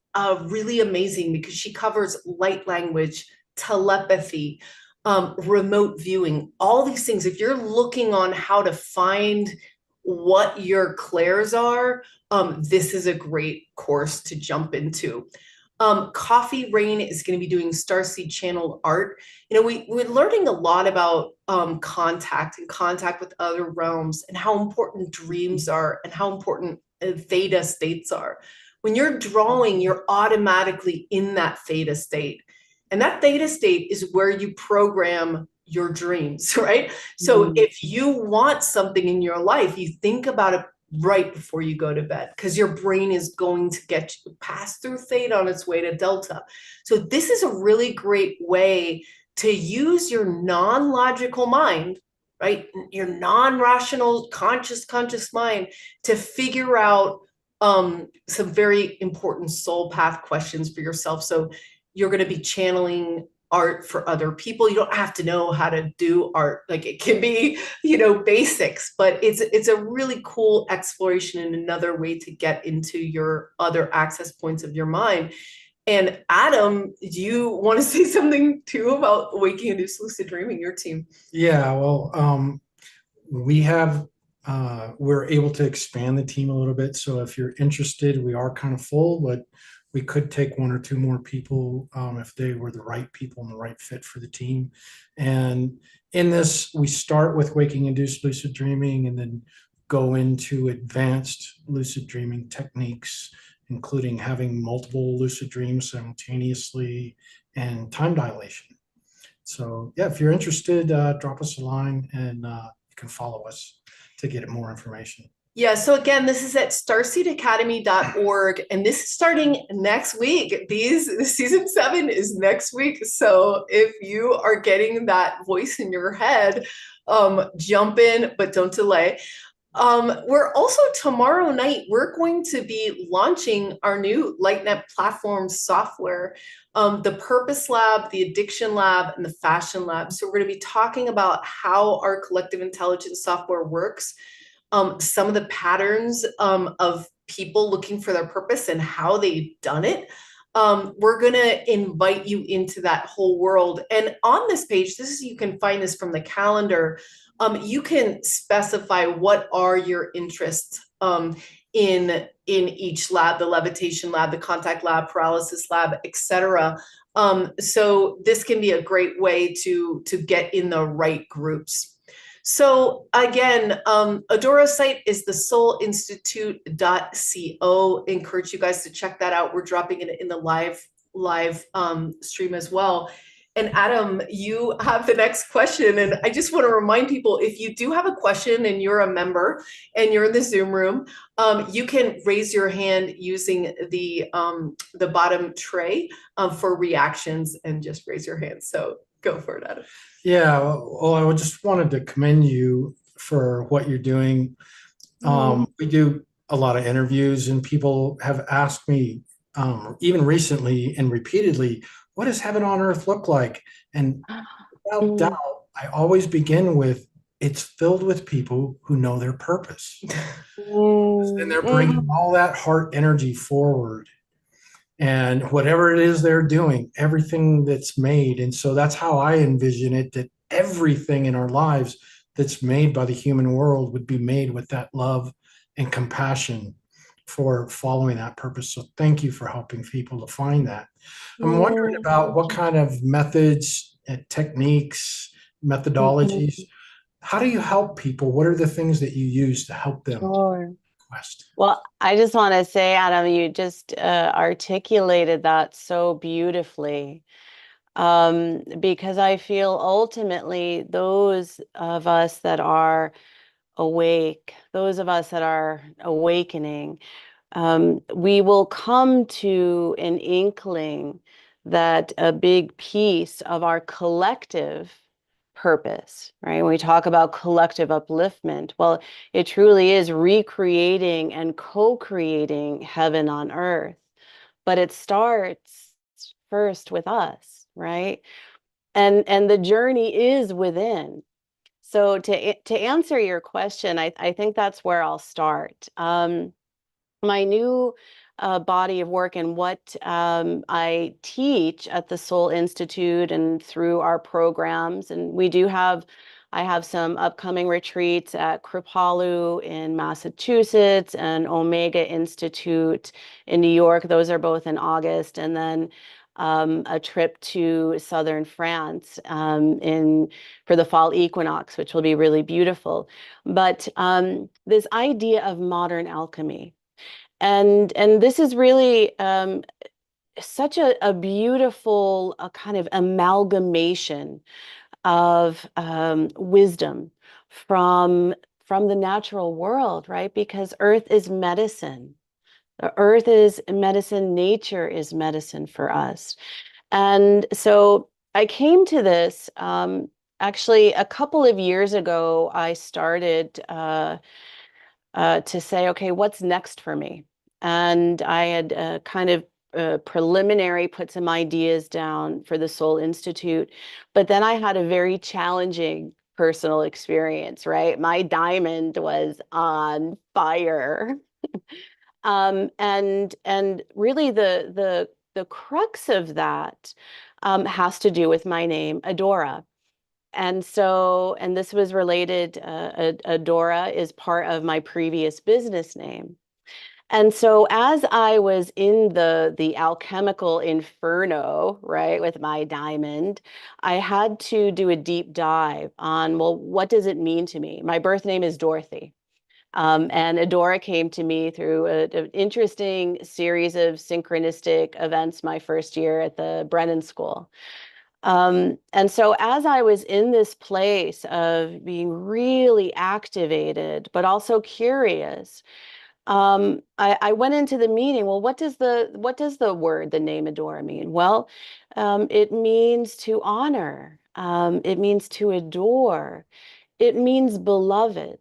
really amazing because she covers light language, telepathy, remote viewing, all these things. If you're looking on how to find what your clairs are, this is a great course to jump into. Coffee Rain is going to be doing Starseed channel art. We're learning a lot about contact with other realms, and how important dreams are, and how important theta states are. When you're drawing, you're automatically in that theta state. And that theta state is where you program your dreams, right? So if you want something in your life, you think about it right before you go to bed, because your brain is going to get you pass through theta on its way to delta. So this is a really great way to use your non-logical mind, right? Your non-rational conscious mind to figure out some very important soul path questions for yourself. So you're going to be channeling art for other people. You don't have to know how to do art. Like, it can be, basics, but it's a really cool exploration and another way to get into your other access points of your mind. And Adam, do you want to say something too about Awakening Induced Lucid Dreaming, your team? Yeah, well, we're able to expand the team a little bit. So if you're interested, we are kind of full, but we could take 1 or 2 more people if they were the right people and the right fit for the team. And in this, we start with waking induced lucid dreaming and then go into advanced lucid dreaming techniques, including having multiple lucid dreams simultaneously and time dilation. So yeah, if you're interested, drop us a line and you can follow us to get more information. Yeah, so again, this is at starseedacademy.org, and this is starting next week. Season 7 is next week. So if you are getting that voice in your head, jump in, but don't delay. We're also tomorrow night, we're going to be launching our new LightNet platform software, the Purpose Lab, the Addiction Lab, and the Fashion Lab. So we're going to be talking about how our collective intelligence software works, some of the patterns of people looking for their purpose and how they've done it. We're going to invite you into that whole world. And on this page, you can find this from the calendar. You can specify what are your interests in each lab, the levitation lab, the contact lab, paralysis lab, etc. So this can be a great way to get in the right groups. So again, Adora's site is the soulinstitute.co. Encourage you guys to check that out. We're dropping it in the live stream as well. And Adam, you have the next question. And I just want to remind people, if you do have a question and you're a member and you're in the Zoom room, you can raise your hand using the bottom tray for reactions, and just raise your hand. So go for it, Adam. Yeah, well, I just wanted to commend you for what you're doing. We do a lot of interviews, and people have asked me, even recently and repeatedly, what does heaven on earth look like? And without doubt, I always begin with, it's filled with people who know their purpose. And they're bringing all that heart energy forward. And whatever it is they're doing, everything that's made. And so that's how I envision it, that everything in our lives that's made by the human world would be made with that love and compassion for following that purpose. So thank you for helping people to find that. I'm wondering about what kind of methods and techniques, methodologies, how do you help people? What are the things that you use to help them? Sure. Well, I just want to say, Adam, you just articulated that so beautifully, because I feel ultimately those of us that are awake, those of us that are awakening, we will come to an inkling that a big piece of our collective purpose, right? When we talk about collective upliftment, well, it truly is recreating and co-creating heaven on earth. But it starts first with us, right? And the journey is within. So to answer your question, I think that's where I'll start. My new body of work and what I teach at the Soul Institute and through our programs. And I have some upcoming retreats at Kripalu in Massachusetts and Omega Institute in New York. Those are both in August. And then a trip to southern France for the fall equinox, which will be really beautiful. But this idea of modern alchemy, and this is really such a beautiful kind of amalgamation of wisdom from the natural world, right? Because Earth is medicine. The Earth is medicine. Nature is medicine for us. And so I came to this actually a couple of years ago. I started to say, okay, what's next for me? And I had kind of preliminary put some ideas down for the Soul Institute, but then I had a very challenging personal experience, right? My diamond was on fire. And really the crux of that has to do with my name, Adora. And so, and this was related, Adora is part of my previous business name. And so as I was in the alchemical inferno, right, with my diamond, I had to do a deep dive on, well, what does it mean to me? My birth name is Dorothy. And Adora came to me through an interesting series of synchronistic events my first year at the Brennan School. And so as I was in this place of being really activated, but also curious, I went into the meeting. Well, what does the name Adora mean? Well, it means to honor. It means to adore. It means beloved.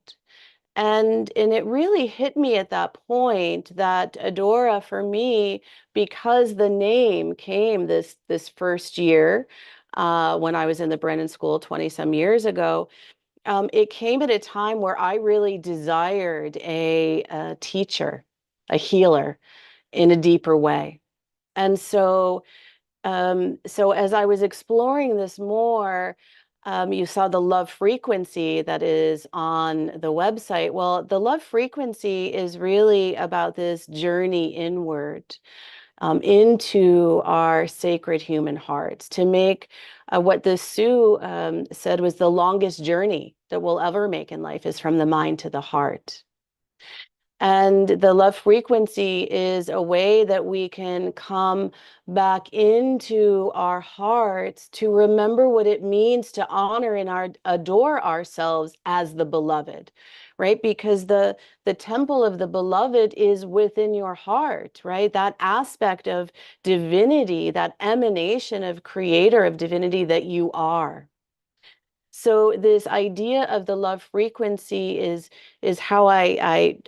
And it really hit me at that point that Adora for me, because the name came this first year, when I was in the Brennan School 20 some years ago, it came at a time where I really desired a teacher, a healer in a deeper way. And so as I was exploring this more, you saw the love frequency that is on the website. Well, the love frequency is really about this journey inward, into our sacred human hearts to make what the Sioux said was the longest journey that we'll ever make in life is from the mind to the heart. And the love frequency is a way that we can come back into our hearts to remember what it means to honor and adore ourselves as the beloved, right? Because the temple of the beloved is within your heart, right? That aspect of divinity, that emanation of creator of divinity that you are. So this idea of the love frequency is how I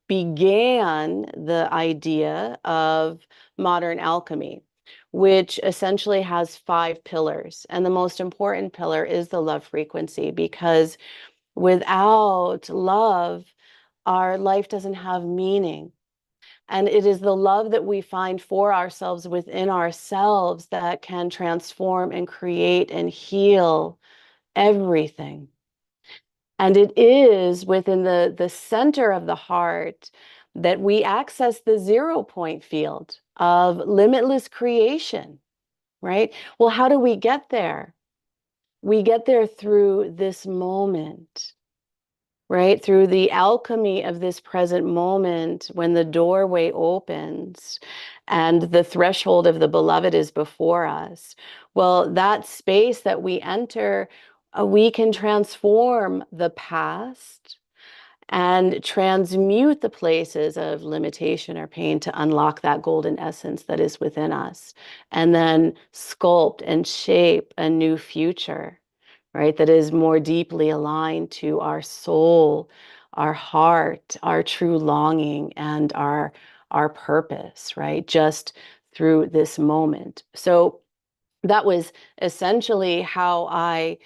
began the idea of modern alchemy, which essentially has 5 pillars. And the most important pillar is the love frequency, because without love, our life doesn't have meaning. And it is the love that we find for ourselves within ourselves that can transform and create and heal everything. And it is within the center of the heart that we access the 0 point field of limitless creation, right? Well, how do we get there? We get there through this moment, right? Through the alchemy of this present moment when the doorway opens and the threshold of the beloved is before us. Well, that space that we enter, we can transform the past and transmute the places of limitation or pain to unlock that golden essence that is within us, and then sculpt and shape a new future, right? That is more deeply aligned to our soul, our heart, our true longing, and our purpose, right? Just through this moment. So that was essentially how I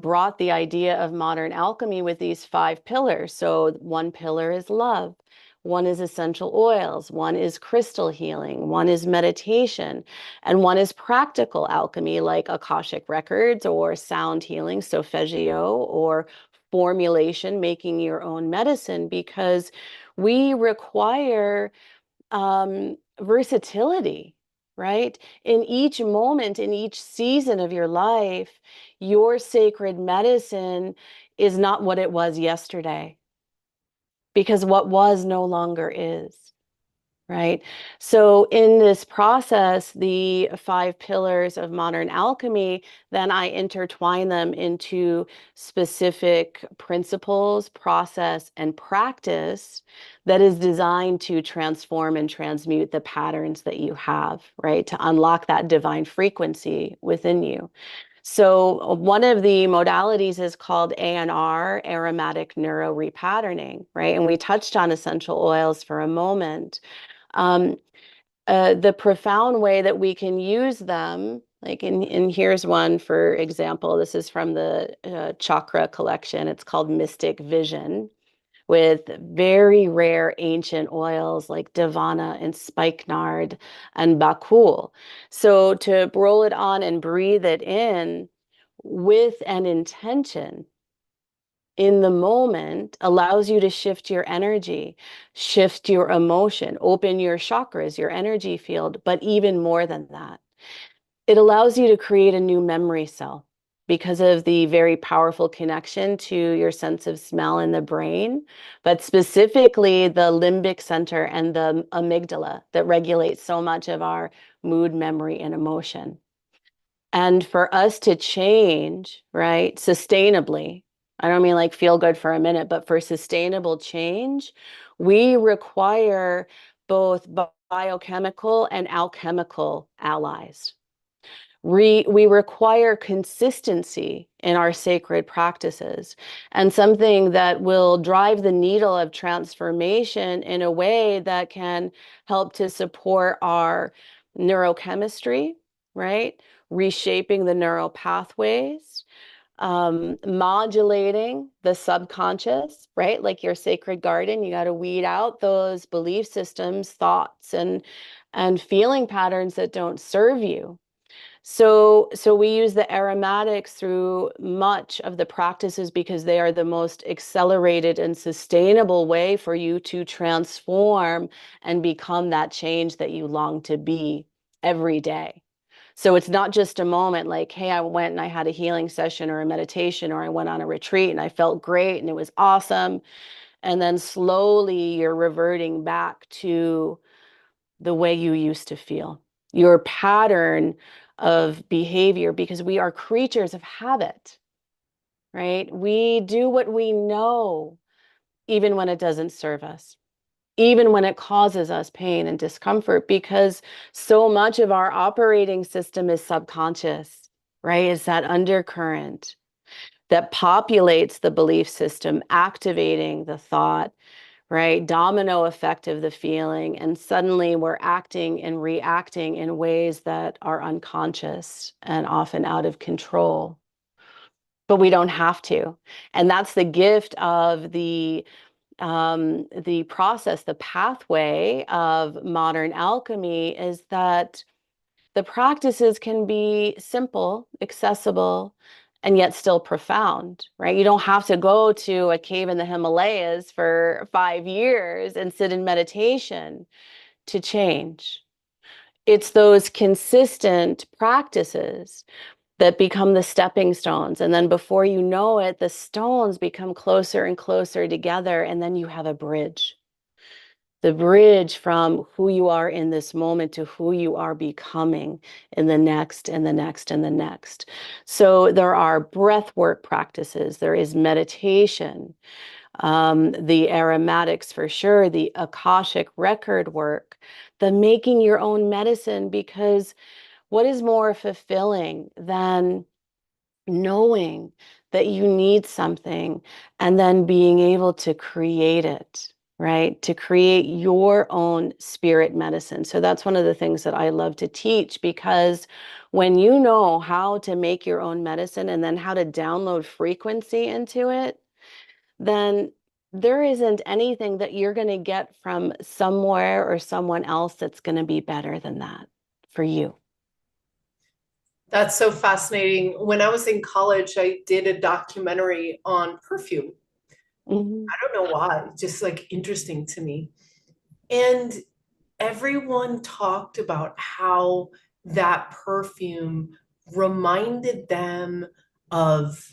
brought the idea of modern alchemy with these 5 pillars. So one pillar is love, one is essential oils, one is crystal healing, one is meditation, and one is practical alchemy like Akashic records or sound healing, solfeggio, or formulation, making your own medicine, because we require versatility, right? In each moment, in each season of your life, your sacred medicine is not what it was yesterday, because what was no longer is. Right. So in this process, the 5 pillars of modern alchemy, then I intertwine them into specific principles, process, and practice that is designed to transform and transmute the patterns that you have, right? To unlock that divine frequency within you. So one of the modalities is called ANR, aromatic neuro repatterning, right? And we touched on essential oils for a moment. Um, the profound way that we can use them, like and here's one, for example, this is from the chakra collection. It's called Mystic Vision, with very rare ancient oils like Davana and spikenard and bakul. So to roll it on and breathe it in with an intention in the moment allows you to shift your energy, shift your emotion, open your chakras, your energy field. But even more than that, it allows you to create a new memory cell because of the very powerful connection to your sense of smell in the brain, but specifically the limbic center and the amygdala that regulates so much of our mood, memory, and emotion. And for us to change, right, sustainably, I don't mean like feel good for a minute, but for sustainable change, we require both biochemical and alchemical allies. We require consistency in our sacred practices, and something that will drive the needle of transformation in a way that can help to support our neurochemistry, right? Reshaping the neural pathways, modulating the subconscious, right? Like your sacred garden, you got to weed out those belief systems, thoughts, and feeling patterns that don't serve you. So we use the aromatics through much of the practices because they are the most accelerated and sustainable way for you to transform and become that change that you long to be every day. So it's not just a moment like, hey, I went and I had a healing session or a meditation, or I went on a retreat and I felt great and it was awesome. And then slowly you're reverting back to the way you used to feel, your pattern of behavior, because we are creatures of habit, right? We do what we know, even when it doesn't serve us, even when it causes us pain and discomfort, because so much of our operating system is subconscious, right? It's that undercurrent that populates the belief system, activating the thought, right? Domino effect of the feeling. And suddenly we're acting and reacting in ways that are unconscious and often out of control. But we don't have to. And that's the gift of the process, the pathway of modern alchemy, is that the practices can be simple, accessible, and yet still profound, right? You don't have to go to a cave in the Himalayas for 5 years and sit in meditation to change. It's those consistent practices that become the stepping stones. And then before you know it, the stones become closer and closer together. And then you have a bridge, the bridge from who you are in this moment to who you are becoming in the next and the next and the next. So there are breath work practices, there is meditation, the aromatics for sure, the Akashic record work, the making your own medicine, because what is more fulfilling than knowing that you need something and then being able to create it, right? To create your own spirit medicine. So that's one of the things that I love to teach, because when you know how to make your own medicine and then how to download frequency into it, then there isn't anything that you're going to get from somewhere or someone else that's going to be better than that for you. That's so fascinating. When I was in college, I did a documentary on perfume. Mm-hmm. I don't know why, just like interesting to me. And everyone talked about how that perfume reminded them of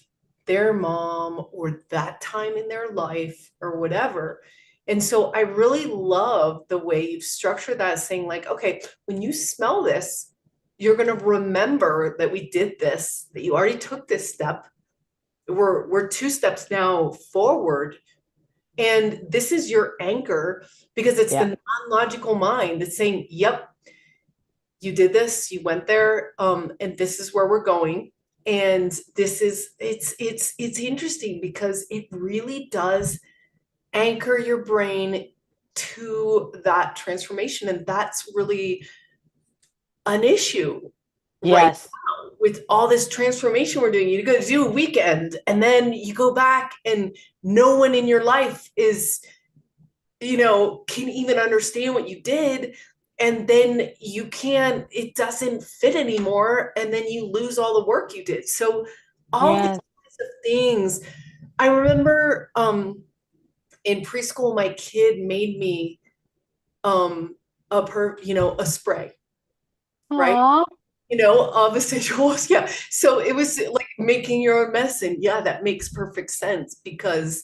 their mom or that time in their life or whatever. And so I really love the way you've structured that, saying like, okay, when you smell this, you're going to remember that we did this, that you already took this step. We're two steps now forward, and this is your anchor, because it's the Yeah. non-logical mind that's saying, yep, you did this, you went there, and this is where we're going. And this is it's interesting because it really does anchor your brain to that transformation. And that's really an issue right Yes. now with all this transformation we're doing. You go do a weekend and then you go back and no one in your life is, can even understand what you did. And then you can't, it doesn't fit anymore. And then you lose all the work you did. So all these Yes. kinds of things. I remember in preschool, my kid made me a spray, right? Aw. Of essential oils. Yeah. So it was like making your own medicine. Yeah, that makes perfect sense, because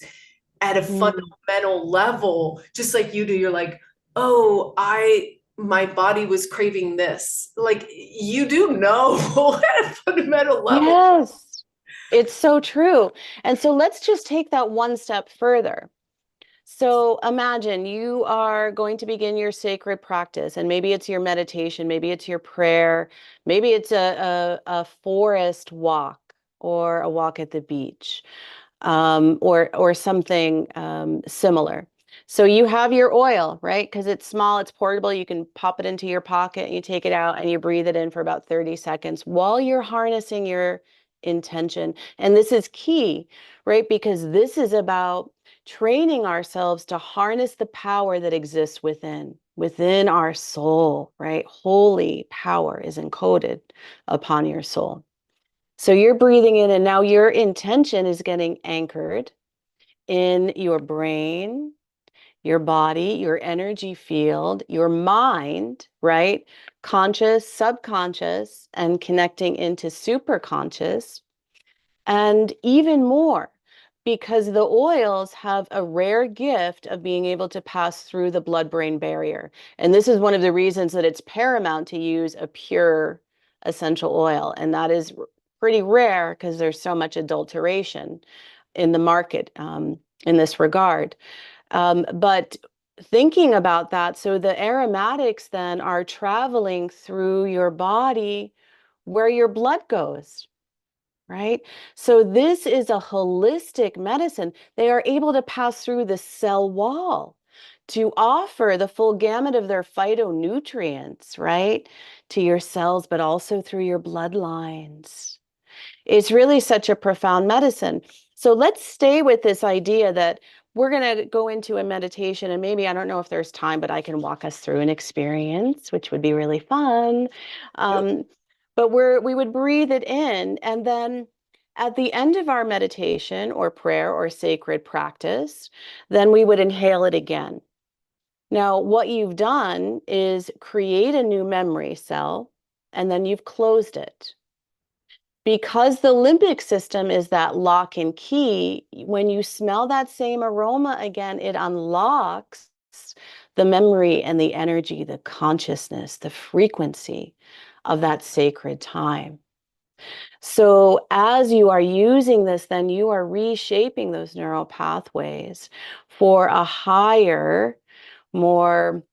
at a Mm. fundamental level, just like you do, you're like, oh, my body was craving this. Like, you do know at a fundamental level. Yes, it's so true. And so let's just take that one step further. So imagine you are going to begin your sacred practice, and maybe it's your meditation, maybe it's your prayer, maybe it's a forest walk or a walk at the beach, or something similar. So you have your oil, right? Because it's small, it's portable. You can pop it into your pocket, and you take it out, and you breathe it in for about 30 seconds while you're harnessing your intention. And this is key, right? Because this is about training ourselves to harness the power that exists within our soul, right? Holy power is encoded upon your soul. So you're breathing in, and now your intention is getting anchored in your brain, your body, your energy field, your mind, right? Conscious, subconscious, and connecting into superconscious. And even more, because the oils have a rare gift of being able to pass through the blood-brain barrier. And this is one of the reasons that it's paramount to use a pure essential oil. And that is pretty rare because there's so much adulteration in the market in this regard. But thinking about that, so the aromatics then are traveling through your body where your blood goes. Right? So this is a holistic medicine. They are able to pass through the cell wall to offer the full gamut of their phytonutrients, right, to your cells, but also through your bloodlines. It's really such a profound medicine. So let's stay with this idea that we're going to go into a meditation, and maybe, I don't know if there's time, but I can walk us through an experience, which would be really fun. But we would breathe it in, and then at the end of our meditation or prayer or sacred practice, then we would inhale it again. Now, what you've done is create a new memory cell, and then you've closed it. Because the limbic system is that lock and key, when you smell that same aroma again, it unlocks the memory and the energy, the consciousness, the frequency of that sacred time. So as you are using this, then you are reshaping those neural pathways for a higher, more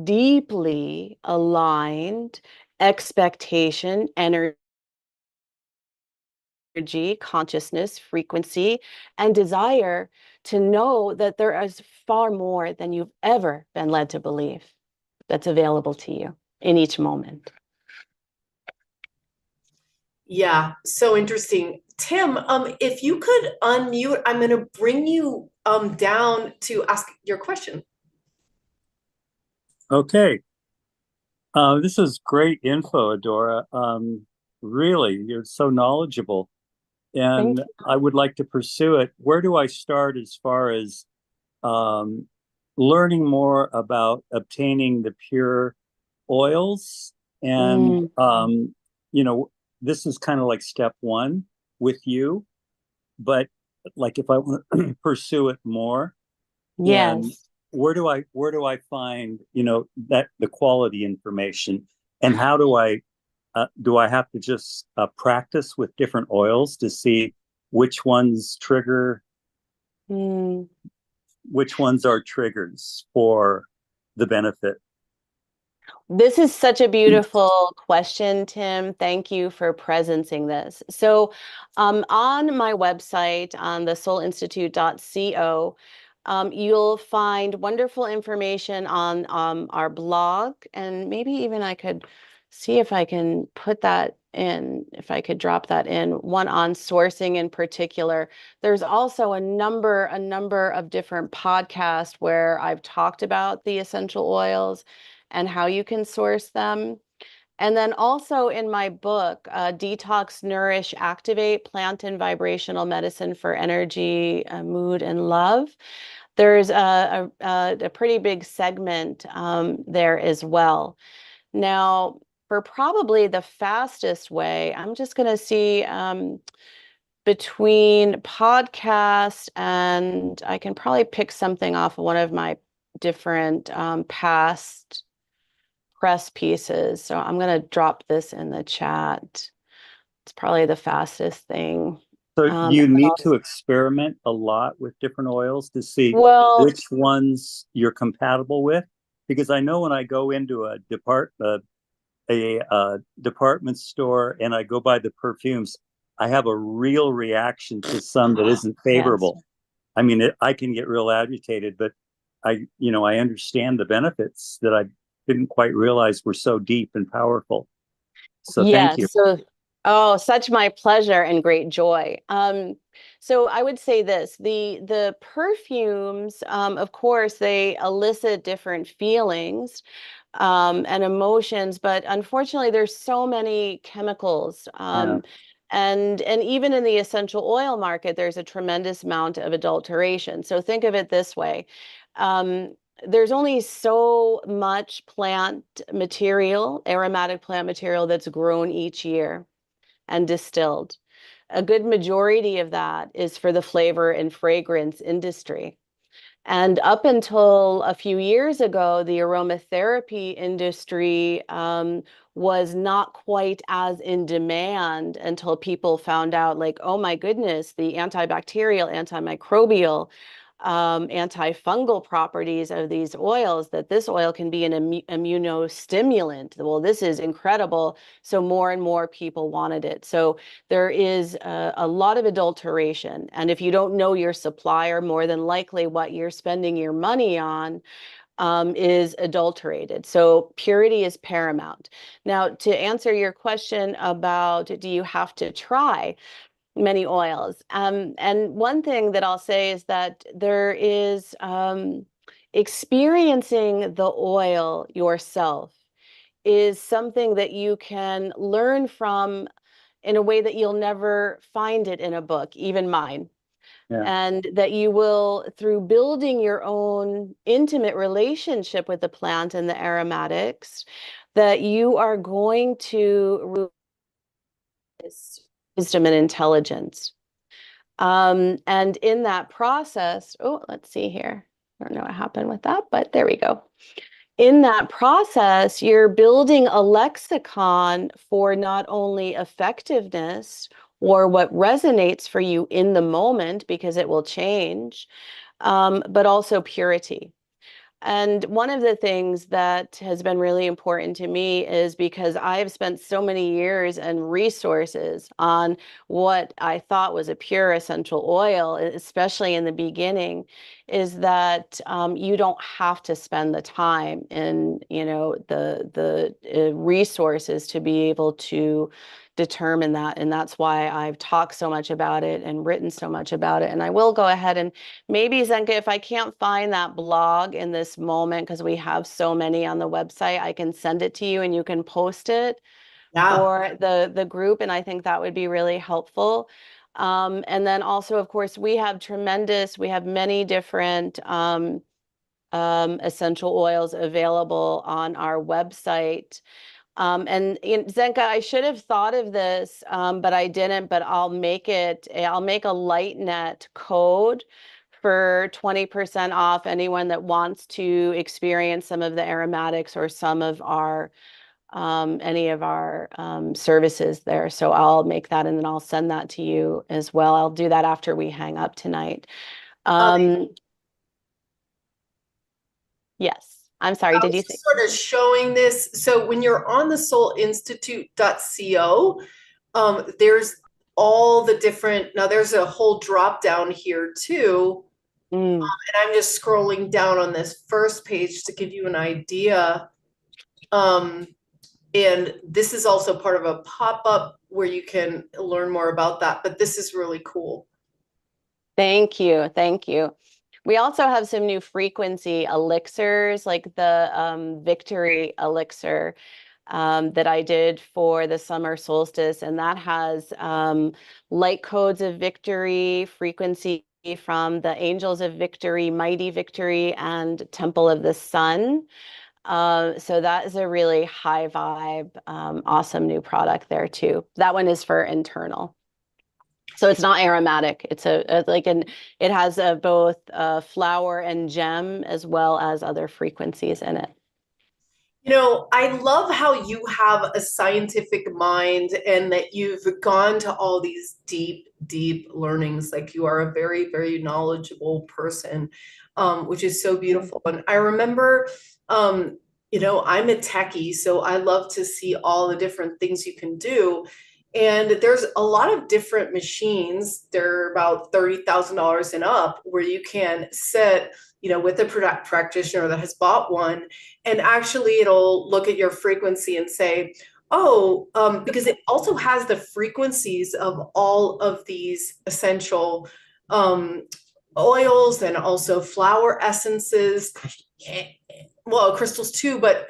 deeply aligned expectation, energy, consciousness, frequency, and desire to know that there is far more than you've ever been led to believe that's available to you in each moment. Yeah, so interesting. Tim, if you could unmute, I'm going to bring you down to ask your question. Okay. This is great info, Adora. Really, you're so knowledgeable. Thank And you. I would like to pursue it. Where do I start as far as learning more about obtaining the pure oils? And, this is kind of like step one with you. But like if I want to pursue it more, and Yes. where do I find, that the quality information, and how do I have to just practice with different oils to see which ones trigger, which ones are triggers for the benefit? This is such a beautiful question, Tim. Thank you for presencing this. So on my website, on the soulinstitute.co, you'll find wonderful information on our blog, and maybe even I could see if I can put that in, if I could drop that in, one on sourcing in particular. There's also a number of different podcasts where I've talked about the essential oils and how you can source them. And then also in my book, Detox, Nourish, Activate, Plant and Vibrational Medicine for Energy, Mood, and Love, there's a pretty big segment there as well. Now, for probably the fastest way, I'm just going to see between podcast, and I can probably pick something off of one of my different past press pieces. So I'm going to drop this in the chat. It's probably the fastest thing. So you need to experiment a lot with different oils to see which ones you're compatible with. Because I know when I go into a department store and I go buy the perfumes, I have a real reaction to some that isn't favorable. Yes. I mean, I can get real agitated, but I understand the benefits that I didn't quite realize were so deep and powerful. So thank you. Oh, such my pleasure and great joy. So I would say this, the perfumes, of course, they elicit different feelings and emotions, but unfortunately, there's so many chemicals. And even in the essential oil market, there's a tremendous amount of adulteration. So think of it this way. There's only so much plant material, aromatic plant material that's grown each year and distilled. A good majority of that is for the flavor and fragrance industry. And up until a few years ago, the aromatherapy industry was not quite as in demand until people found out, like, oh my goodness, the antibacterial, antimicrobial, antifungal properties of these oils, that this oil can be an immunostimulant. Well, this is incredible. So more and more people wanted it. So there is a lot of adulteration. And if you don't know your supplier, more than likely what you're spending your money on is adulterated. So purity is paramount. Now, to answer your question about, do you have to try many oils? And one thing that I'll say is that there is experiencing the oil yourself is something that you can learn from in a way that you'll never find it in a book, even mine. Yeah. And that you will, through building your own intimate relationship with the plant and the aromatics, that you are going to wisdom and intelligence. And in that process, let's see here. I don't know what happened with that, but there we go. In that process, you're building a lexicon for not only effectiveness or what resonates for you in the moment, because it will change, but also purity. And one of the things that has been really important to me is because I've spent so many years and resources on what I thought was a pure essential oil, especially in the beginning, is that you don't have to spend the time in, the resources to be able to determine that. And that's why I've talked so much about it and written so much about it. And I will go ahead and maybe, Zenka, if I can't find that blog in this moment, because we have so many on the website, I can send it to you and you can post it for the group. And I think that would be really helpful. And then also, of course, we have many different essential oils available on our website. And Zenka, I should have thought of this, but I didn't, but I'll make a LightNet code for 20% off anyone that wants to experience some of the aromatics or some of our any of our services there. So I'll make that and then I'll send that to you as well. I'll do that after we hang up tonight. Yes. I'm sorry, did you say? Sort of showing this. So when you're on the soulinstitute.co, there's all the different, now there's a whole drop down here too. And I'm just scrolling down on this first page to give you an idea. And this is also part of a pop-up where you can learn more about that, but this is really cool. Thank you. Thank you. We also have some new frequency elixirs, like the Victory elixir that I did for the summer solstice. And that has light codes of victory, frequency from the Angels of Victory, Mighty Victory, and Temple of the Sun. So that is a really high vibe, awesome new product there too. That one is for internal. So it's not aromatic. It's it has both flower and gem as well as other frequencies in it. I love how you have a scientific mind and that you've gone to all these deep, deep learnings. Like you are a very, very knowledgeable person, which is so beautiful. And I remember, I'm a techie, so I love to see all the different things you can do. And there's a lot of different machines. They're about $30,000 and up where you can sit, with a practitioner that has bought one, and actually it'll look at your frequency and say, oh, because it also has the frequencies of all of these essential oils and also flower essences, well, crystals too, but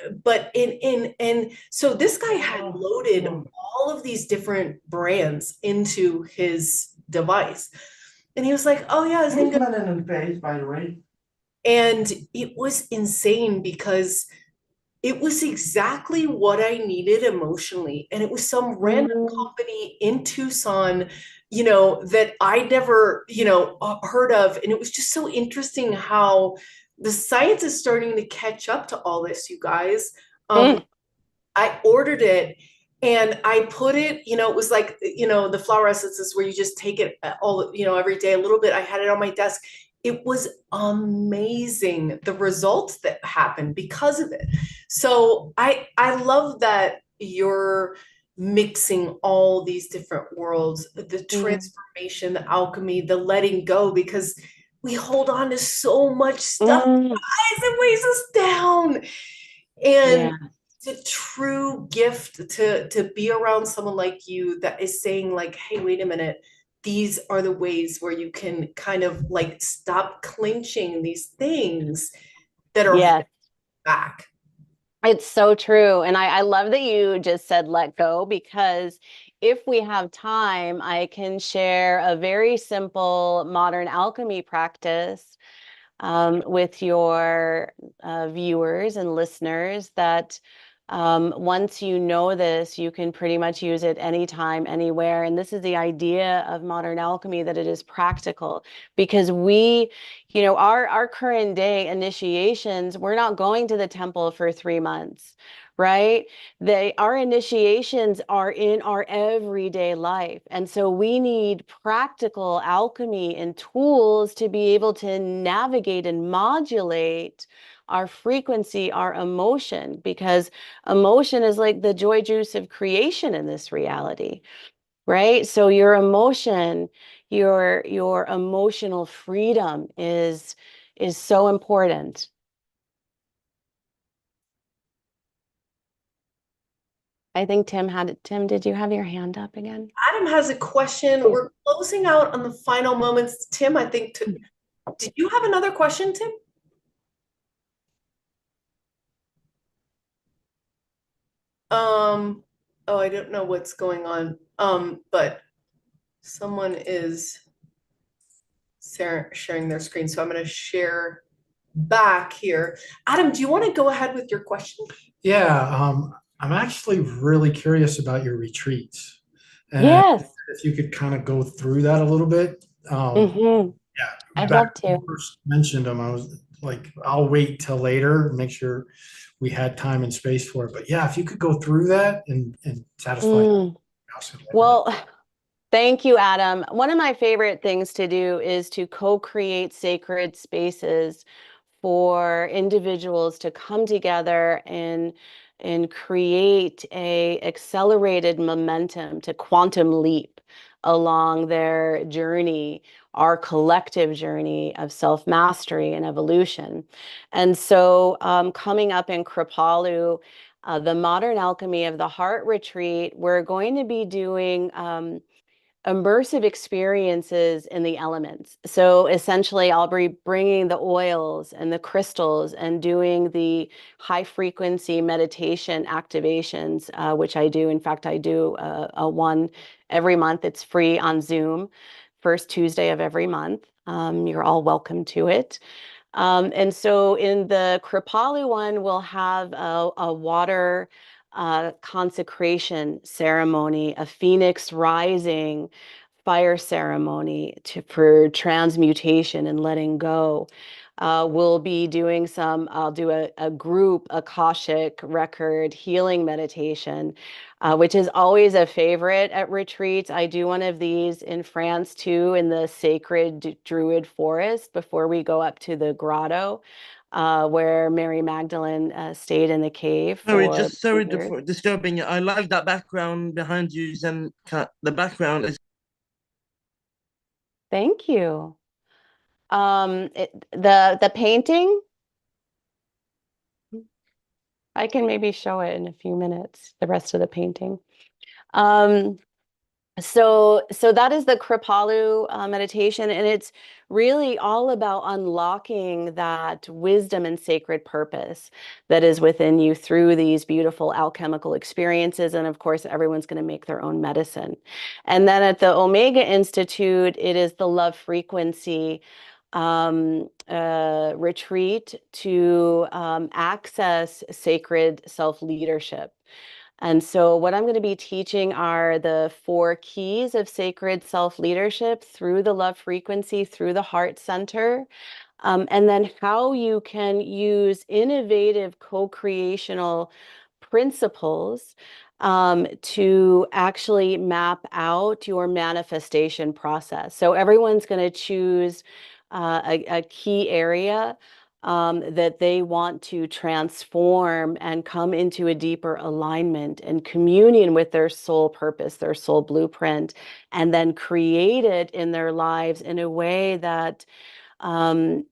in so this guy had loaded all of these different brands into his device, and he was like, oh yeah, his name, by the way. and it was insane because it was exactly what I needed emotionally. And it was some random company in Tucson, that I never, heard of. And it was just so interesting how the science is starting to catch up to all this, you guys. I ordered it and I put it, it was like, the flower essences where you just take it all, every day a little bit. I had it on my desk. It was amazing, the results that happened because of it. So I love that you're mixing all these different worlds, the transformation, the alchemy, the letting go, because we hold on to so much stuff, guys, it weighs us down. And it's a true gift to be around someone like you that is saying like, hey, wait a minute, these are the ways where you can kind of like stop clinching these things that are back. It's so true. And I love that you just said let go, because if we have time, I can share a very simple modern alchemy practice with your viewers and listeners that once you know this, you can pretty much use it anytime, anywhere. And this is the idea of modern alchemy, that it is practical, because our current day initiations, we're not going to the temple for 3 months. Right? Our initiations are in our everyday life. And so we need practical alchemy and tools to be able to navigate and modulate our frequency, our emotion, because emotion is like the joy juice of creation in this reality, right? So your emotion, your emotional freedom is so important. I think Tim, did you have your hand up again? Adam has a question. We're closing out on the final moments. Tim, I think, did you have another question, Tim? Oh, I don't know what's going on. But someone is sharing their screen, so I'm going to share back here. Adam, do you want to go ahead with your question? Yeah, I'm actually really curious about your retreats. And yes. If you could kind of go through that a little bit. Yeah, I'd love to. When you first mentioned them, I was like, I'll wait till later, make sure we had time and space for it. But yeah, if you could go through that and satisfy. Well, thank you, Adam. One of my favorite things to do is to co-create sacred spaces for individuals to come together and create a accelerated momentum to quantum leap along their journey, our collective journey of self-mastery and evolution. And so coming up in Kripalu, the Modern Alchemy of the Heart Retreat, we're going to be doing immersive experiences in the elements. So essentially, I'll be bringing the oils and the crystals and doing the high frequency meditation activations, which I do. In fact, I do a one every month. It's free on Zoom, first Tuesday of every month. You're all welcome to it. And so in the Kripalu one, we'll have a water consecration ceremony, a phoenix rising fire ceremony for transmutation and letting go. We'll be doing I'll do a group Akashic record healing meditation, which is always a favorite at retreats. I do one of these in France too, in the sacred Druid forest before we go up to the grotto, where Mary Magdalene stayed in the cave for Sorry years. for disturbing you. I like that background behind you, and the background is. Thank you. The painting, I can maybe show it in a few minutes, the rest of the painting. So that is the Kripalu meditation, and it's really all about unlocking that wisdom and sacred purpose that is within you through these beautiful alchemical experiences. And of course, everyone's going to make their own medicine. And then at the Omega Institute, it is the love frequency retreat to access sacred self-leadership. And so what I'm going to be teaching are the 4 keys of sacred self-leadership through the love frequency, through the heart center, and then how you can use innovative co-creational principles to actually map out your manifestation process. So everyone's going to choose a key area that they want to transform and come into a deeper alignment and communion with their soul purpose, their soul blueprint, and then create it in their lives in a way that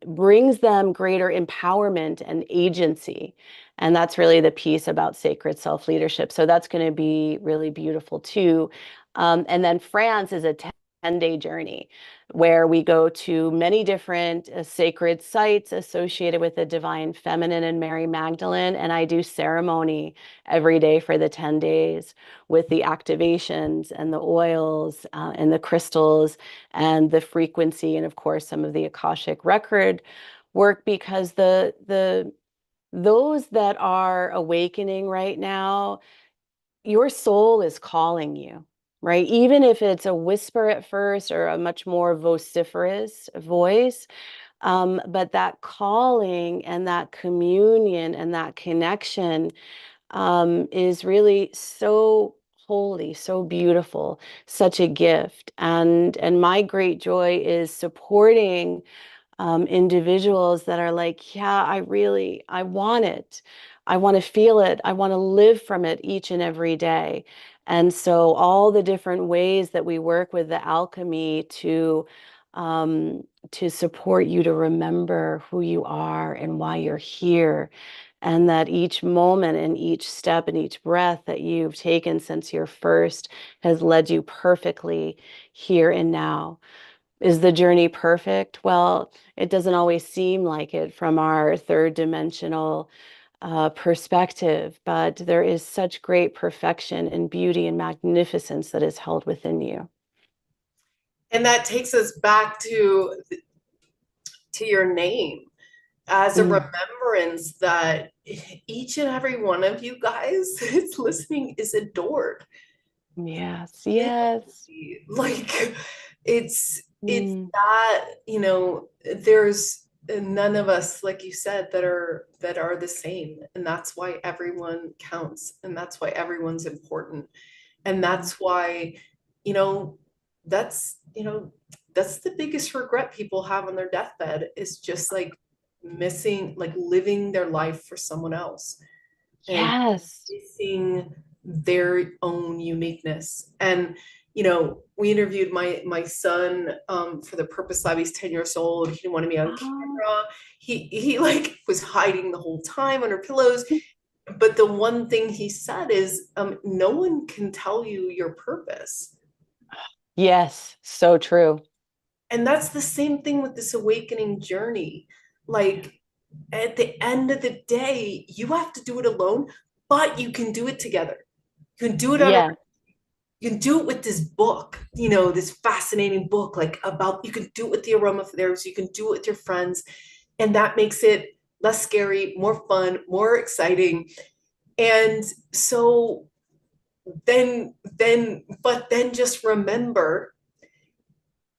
brings them greater empowerment and agency. And that's really the piece about sacred self-leadership. So that's going to be really beautiful too. And then France is a 10-day journey where we go to many different sacred sites associated with the divine feminine and Mary Magdalene. And I do ceremony every day for the 10 days with the activations and the oils and the crystals and the frequency, and of course, some of the Akashic record work, because those that are awakening right now, your soul is calling you, right? Even if it's a whisper at first or a much more vociferous voice, but that calling and that communion and that connection is really so holy, so beautiful, such a gift. And my great joy is supporting individuals that are like, yeah, I want it. I want to feel it. I want to live from it each and every day. And so all the different ways that we work with the alchemy to support you to remember who you are and why you're here, and that each moment and each step and each breath that you've taken since your first has led you perfectly here and now. Is the journey perfect? Well, it doesn't always seem like it from our third dimensional perspective, but there is such great perfection and beauty and magnificence that is held within you. And that takes us back to your name as a remembrance that each and every one of you guys that's listening is adored. Yes, yes. Like it's that, there's none of us, like you said, that are the same. And that's why everyone counts. And that's why everyone's important. And that's why, that's, that's the biggest regret people have on their deathbed, is just like missing, like living their life for someone else. And Yes. missing their own uniqueness. And we interviewed my son for the Purpose Lab. He's 10 years old. He didn't want to be on camera. He like was hiding the whole time under pillows. But the one thing he said is, no one can tell you your purpose. Yes, so true. And that's the same thing with this awakening journey. Like, at the end of the day, you have to do it alone, but you can do it together. You can do it you can do it with this book, this fascinating book, like about, you can do it with the aromatherapy, you can do it with your friends. And that makes it less scary, more fun, more exciting. And so then just remember,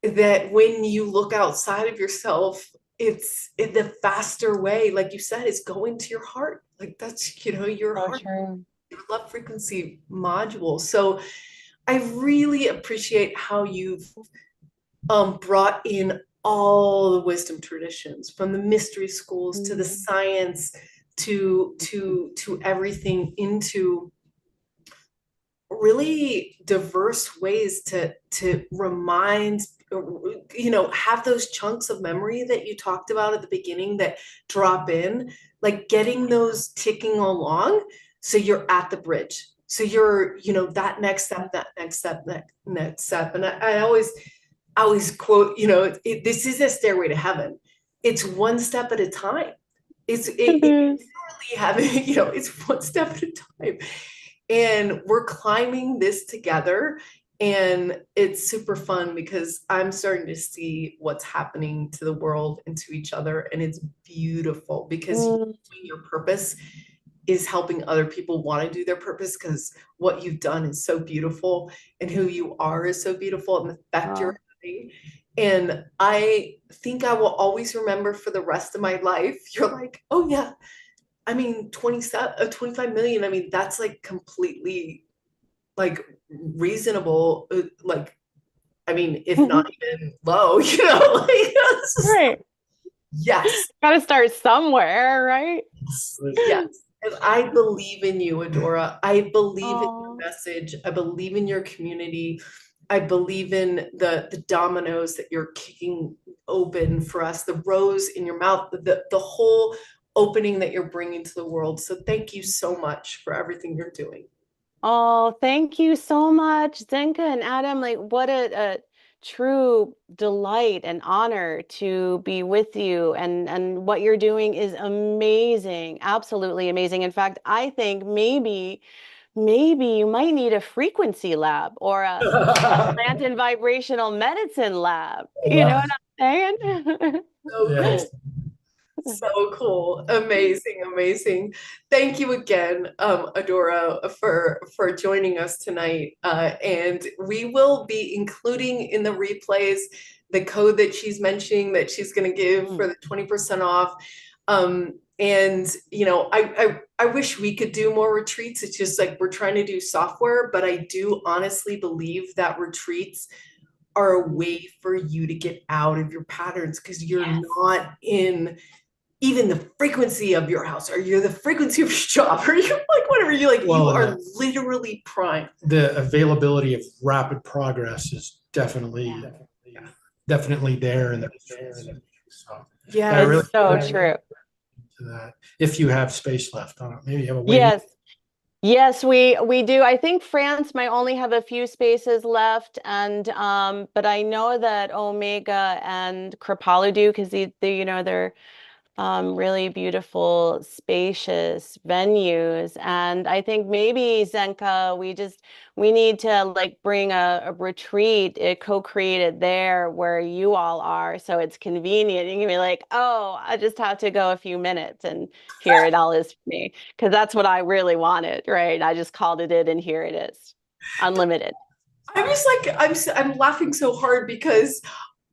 that when you look outside of yourself, it's in the faster way, like you said, is going to your heart. Like that's, your So heart, true. your love frequency module. So I really appreciate how you've brought in all the wisdom traditions, from the mystery schools to the science to everything, into really diverse ways to remind, have those chunks of memory that you talked about at the beginning that drop in, like getting those ticking along, so you're at the bridge, so you're, that next step, that next step, that next step. And I always quote, this is a stairway to heaven. It's one step at a time. It really having, it's one step at a time. And we're climbing this together. And it's super fun because I'm starting to see what's happening to the world and to each other. And it's beautiful because your purpose is helping other people want to do their purpose, because what you've done is so beautiful and who you are is so beautiful, and the effect you're having. And I think I will always remember for the rest of my life, you're like, oh yeah, I mean, 25 million. I mean, that's like completely like reasonable. Like, I mean, if not even low, like, Right. yes. Got to start somewhere, right? Yes. And I believe in you, Adora. I believe in your message. I believe in your community. I believe in the dominoes that you're kicking open for us, the rose in your mouth, the whole opening that you're bringing to the world. So thank you so much for everything you're doing. Oh, thank you so much, Zenka and Adam. Like, what a true delight and honor to be with you. And what you're doing is amazing, absolutely amazing. In fact, I think maybe you might need a frequency lab or a plant and vibrational medicine lab. You know what I'm saying? So cool. So cool. Amazing, amazing. Thank you again, Adora, for joining us tonight. And we will be including in the replays the code that she's mentioning that she's going to give for the 20% off. And I wish we could do more retreats. It's just like we're trying to do software, but I do honestly believe that retreats are a way for you to get out of your patterns, because you're not in even the frequency of your house, or you're the frequency of your job, or you're like whatever, you're like, you are literally primed. The availability of rapid progress is definitely there in the so yeah, really, it's so true. To that, if you have space left on it, maybe you have a waiting. Yes, we do. I think France might only have a few spaces left, and but I know that Omega and Kripalu do, because they're really beautiful, spacious venues. And I think maybe, Zenka, we need to like bring a retreat, co-created there where you all are, so it's convenient. You can be like, oh, I just have to go a few minutes and here it all is for me. Because that's what I really wanted, right? I just called it in and here it is. Unlimited. I was like, I'm laughing so hard because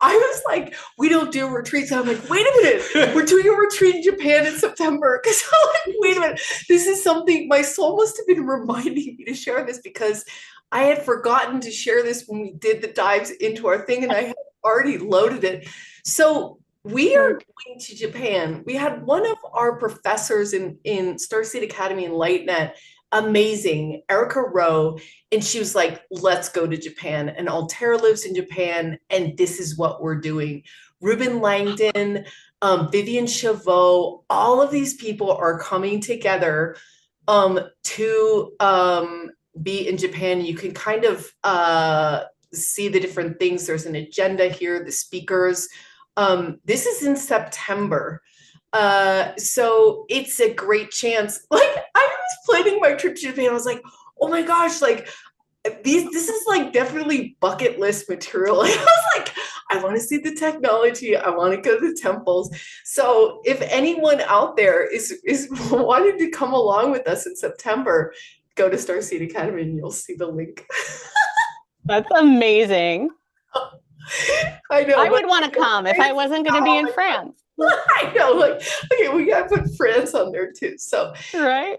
I was like, we don't do retreats. And I'm like, wait a minute, we're doing a retreat in Japan in September. Because I'm like, wait a minute, this is something my soul must have been reminding me to share this, because I had forgotten to share this when we did the dives into our thing, and I had already loaded it. So we are going to Japan. We had one of our professors in Starseed Academy in LightNet, amazing, Erica Rowe, and she was like, let's go to Japan. And Altera lives in Japan, and this is what we're doing. Ruben Langdon, Vivian Chavot, all of these people are coming together to be in Japan. You can kind of see the different things. There's an agenda here, the speakers. This is in September. So it's a great chance. Like, I was planning my trip to Japan. I was like, oh my gosh, like this is like definitely bucket list material. Like, I was like, I want to see the technology. I want to go to the temples. So if anyone out there is wanting to come along with us in September, go to Starseed Academy and you'll see the link. That's amazing. I know. I would want to come if I wasn't going to be in France. I know, like, okay, we gotta put France on there too. So Right.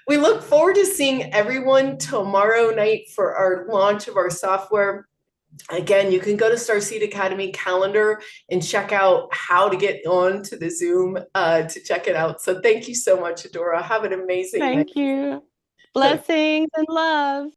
we look forward to seeing everyone tomorrow night for our launch of our software. Again, you can go to Starseed Academy calendar and check out how to get on to the Zoom to check it out. So thank you so much, Adora. Have an amazing night. Thank you. Blessings and love.